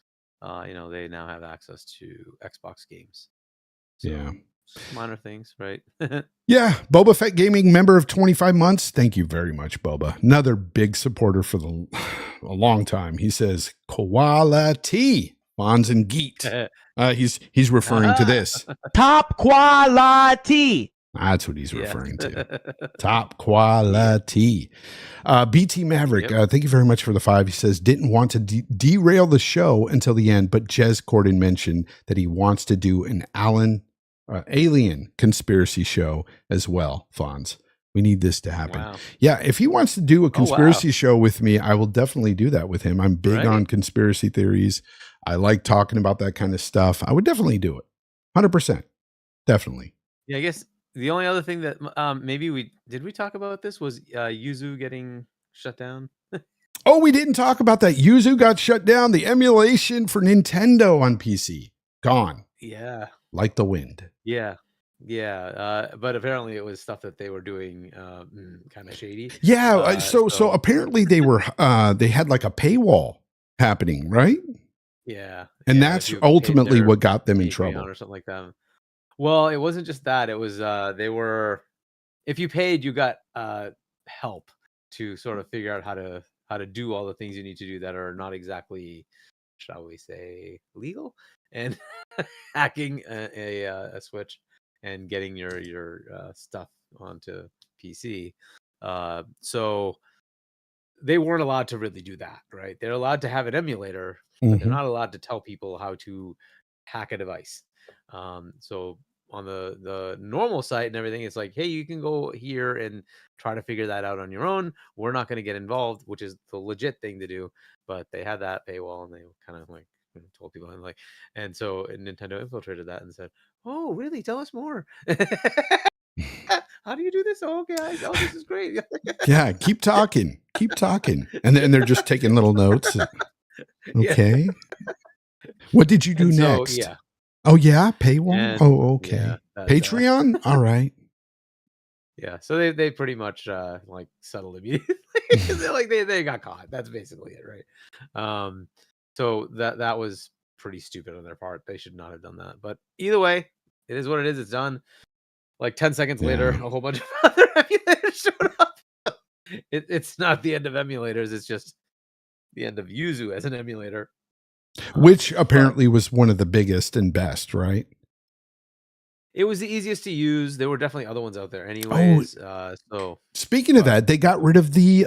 they now have access to Xbox games. So, minor things, right? Yeah. Boba Fett Gaming, member of 25 months. Thank you very much, Boba. Another big supporter for a long time. He says quality, Fonz and Geet. He's referring to this. Top quality. That's what he's referring to. Top quality. BT Maverick, thank you very much for the 5. He says, didn't want to derail the show until the end, but Jez Corden mentioned that he wants to do an alien conspiracy show as well, Fonz. We need this to happen. Wow. Yeah, if he wants to do a conspiracy show with me, I will definitely do that with him. I'm big on conspiracy theories. I like talking about that kind of stuff. I would definitely do it. 100%. Definitely. Yeah, I guess the only other thing that maybe we talk about this was Yuzu getting shut down. Oh, we didn't talk about that. Yuzu got shut down. The emulation for Nintendo on PC gone. Yeah, like the wind. Yeah. But apparently it was stuff that they were doing kind of shady. Yeah. So apparently they were they had like a paywall happening, right? Yeah. And that's ultimately what got them in trouble or something like that. Well, it wasn't just that. It was if you paid, you got help to sort of figure out how to do all the things you need to do that are not exactly, shall we say, legal, and hacking a Switch and getting your stuff onto PC. So they weren't allowed to really do that, right? They're allowed to have an emulator, but they're not allowed to tell people how to hack a device. So on the normal site and everything, it's like, hey, you can go here and try to figure that out on your own. We're not going to get involved, which is the legit thing to do. But they had that paywall, and they kind of like told people, and so Nintendo infiltrated that and said, "Oh, really? Tell us more. How do you do this? Oh, guys, this is great." Yeah, keep talking, and then they're just taking little notes. Okay, what did you do next? Yeah. Oh yeah, paywall. Okay. Yeah, Patreon. All right. Yeah, so they pretty much like settled immediately. they got caught. That's basically it, right? So that was pretty stupid on their part. They should not have done that. But either way, it is what it is. It's done. Like 10 seconds later, a whole bunch of other emulators showed up. It's not the end of emulators. It's just the end of Yuzu as an emulator. Which apparently was one of the biggest and best, right? It was the easiest to use. There were definitely other ones out there, anyways. So speaking of that, they got rid of the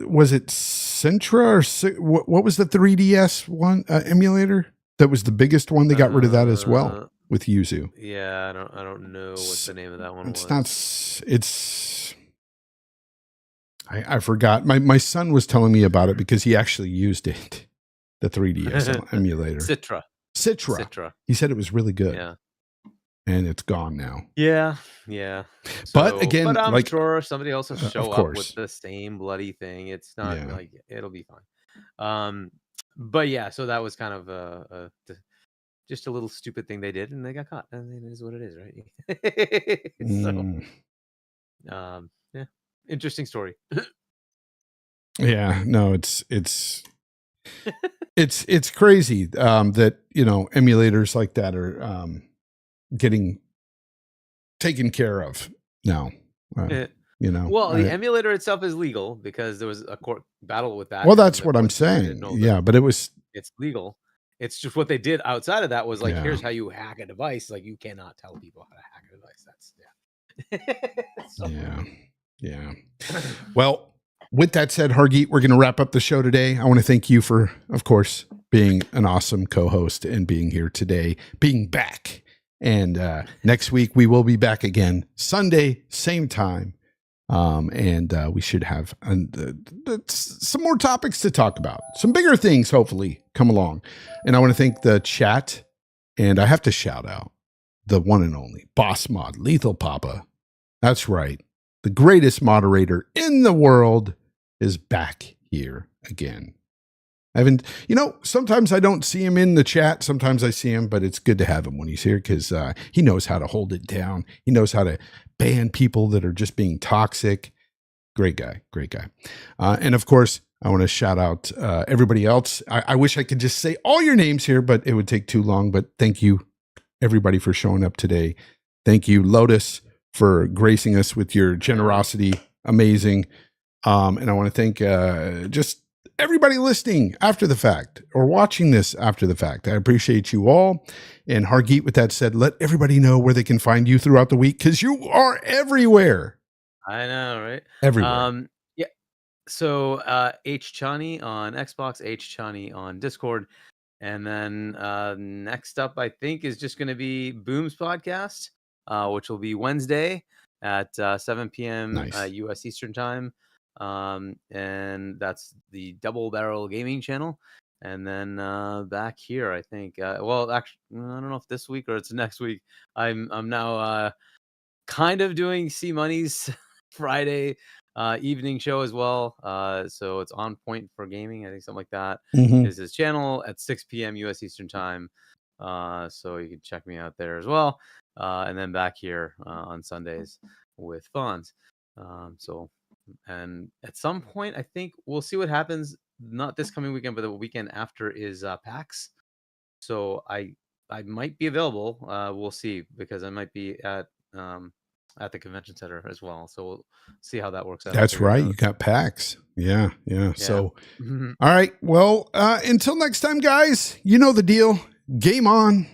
was it Centra or what was the 3DS one emulator? That was the biggest one. They got rid of that as well with Yuzu. Yeah, I don't know what the name of that one was. It's not. It's. I forgot. My son was telling me about it because he actually used it. The 3DS emulator. Citra. He said it was really good. Yeah. And it's gone now. Yeah. But again, but I'm like, sure somebody else will show up course. with the same bloody thing. It's not like it'll be fine. But yeah, so that was kind of just a little stupid thing they did, and they got caught, and it is what it is, right? So, yeah, interesting story. Yeah, no, it's it's crazy that emulators like that are getting taken care of now. Well, the emulator itself is legal because there was a court battle with that. Well, that's what I'm saying. Yeah, but it's legal. It's just what they did outside of that was like, here's how you hack a device. Like, you cannot tell people how to hack a device. That's Yeah. Well, with that said, Hargeet, we're going to wrap up the show today. I want to thank you for, of course, being an awesome co-host and being here today, being back. And next week we will be back again, Sunday, same time. And we should have some more topics to talk about. Some bigger things, hopefully, come along. And I want to thank the chat. And I have to shout out the one and only Boss Mod, Lethal Papa. That's right. The greatest moderator in the world is back here again. I haven't, sometimes I don't see him in the chat. Sometimes I see him, but it's good to have him when he's here because he knows how to hold it down. He knows how to ban people that are just being toxic. Great guy. And of course, I want to shout out everybody else. I wish I could just say all your names here, but it would take too long. But thank you, everybody, for showing up today. Thank you, Lotus, for gracing us with your generosity. Amazing. And I want to thank just everybody listening after the fact or watching this after the fact. I appreciate you all. And Hargeet, with that said, let everybody know where they can find you throughout the week because you are everywhere. I know, right? Everywhere. Yeah. So H Chani on Xbox, H Chani on Discord. And then next up, I think, is just going to be Boom's podcast, which will be Wednesday at 7 p.m. US Eastern Time. And that's the Double Barrel Gaming channel. And then back here, I think, well, actually, I don't know if this week or it's next week. I'm now kind of doing C Money's Friday evening show as well. So it's On Point for Gaming, I think, something like that. Is his channel at 6 p.m. US Eastern Time. So you can check me out there as well. And then back here on Sundays with Fonz. And at some point, I think we'll see what happens. Not this coming weekend, but the weekend after is PAX. So I might be available. We'll see because I might be at the convention center as well. So we'll see how that works out. That's right. You got PAX. Yeah. So, all right. Well, until next time, guys, you know the deal. Game on.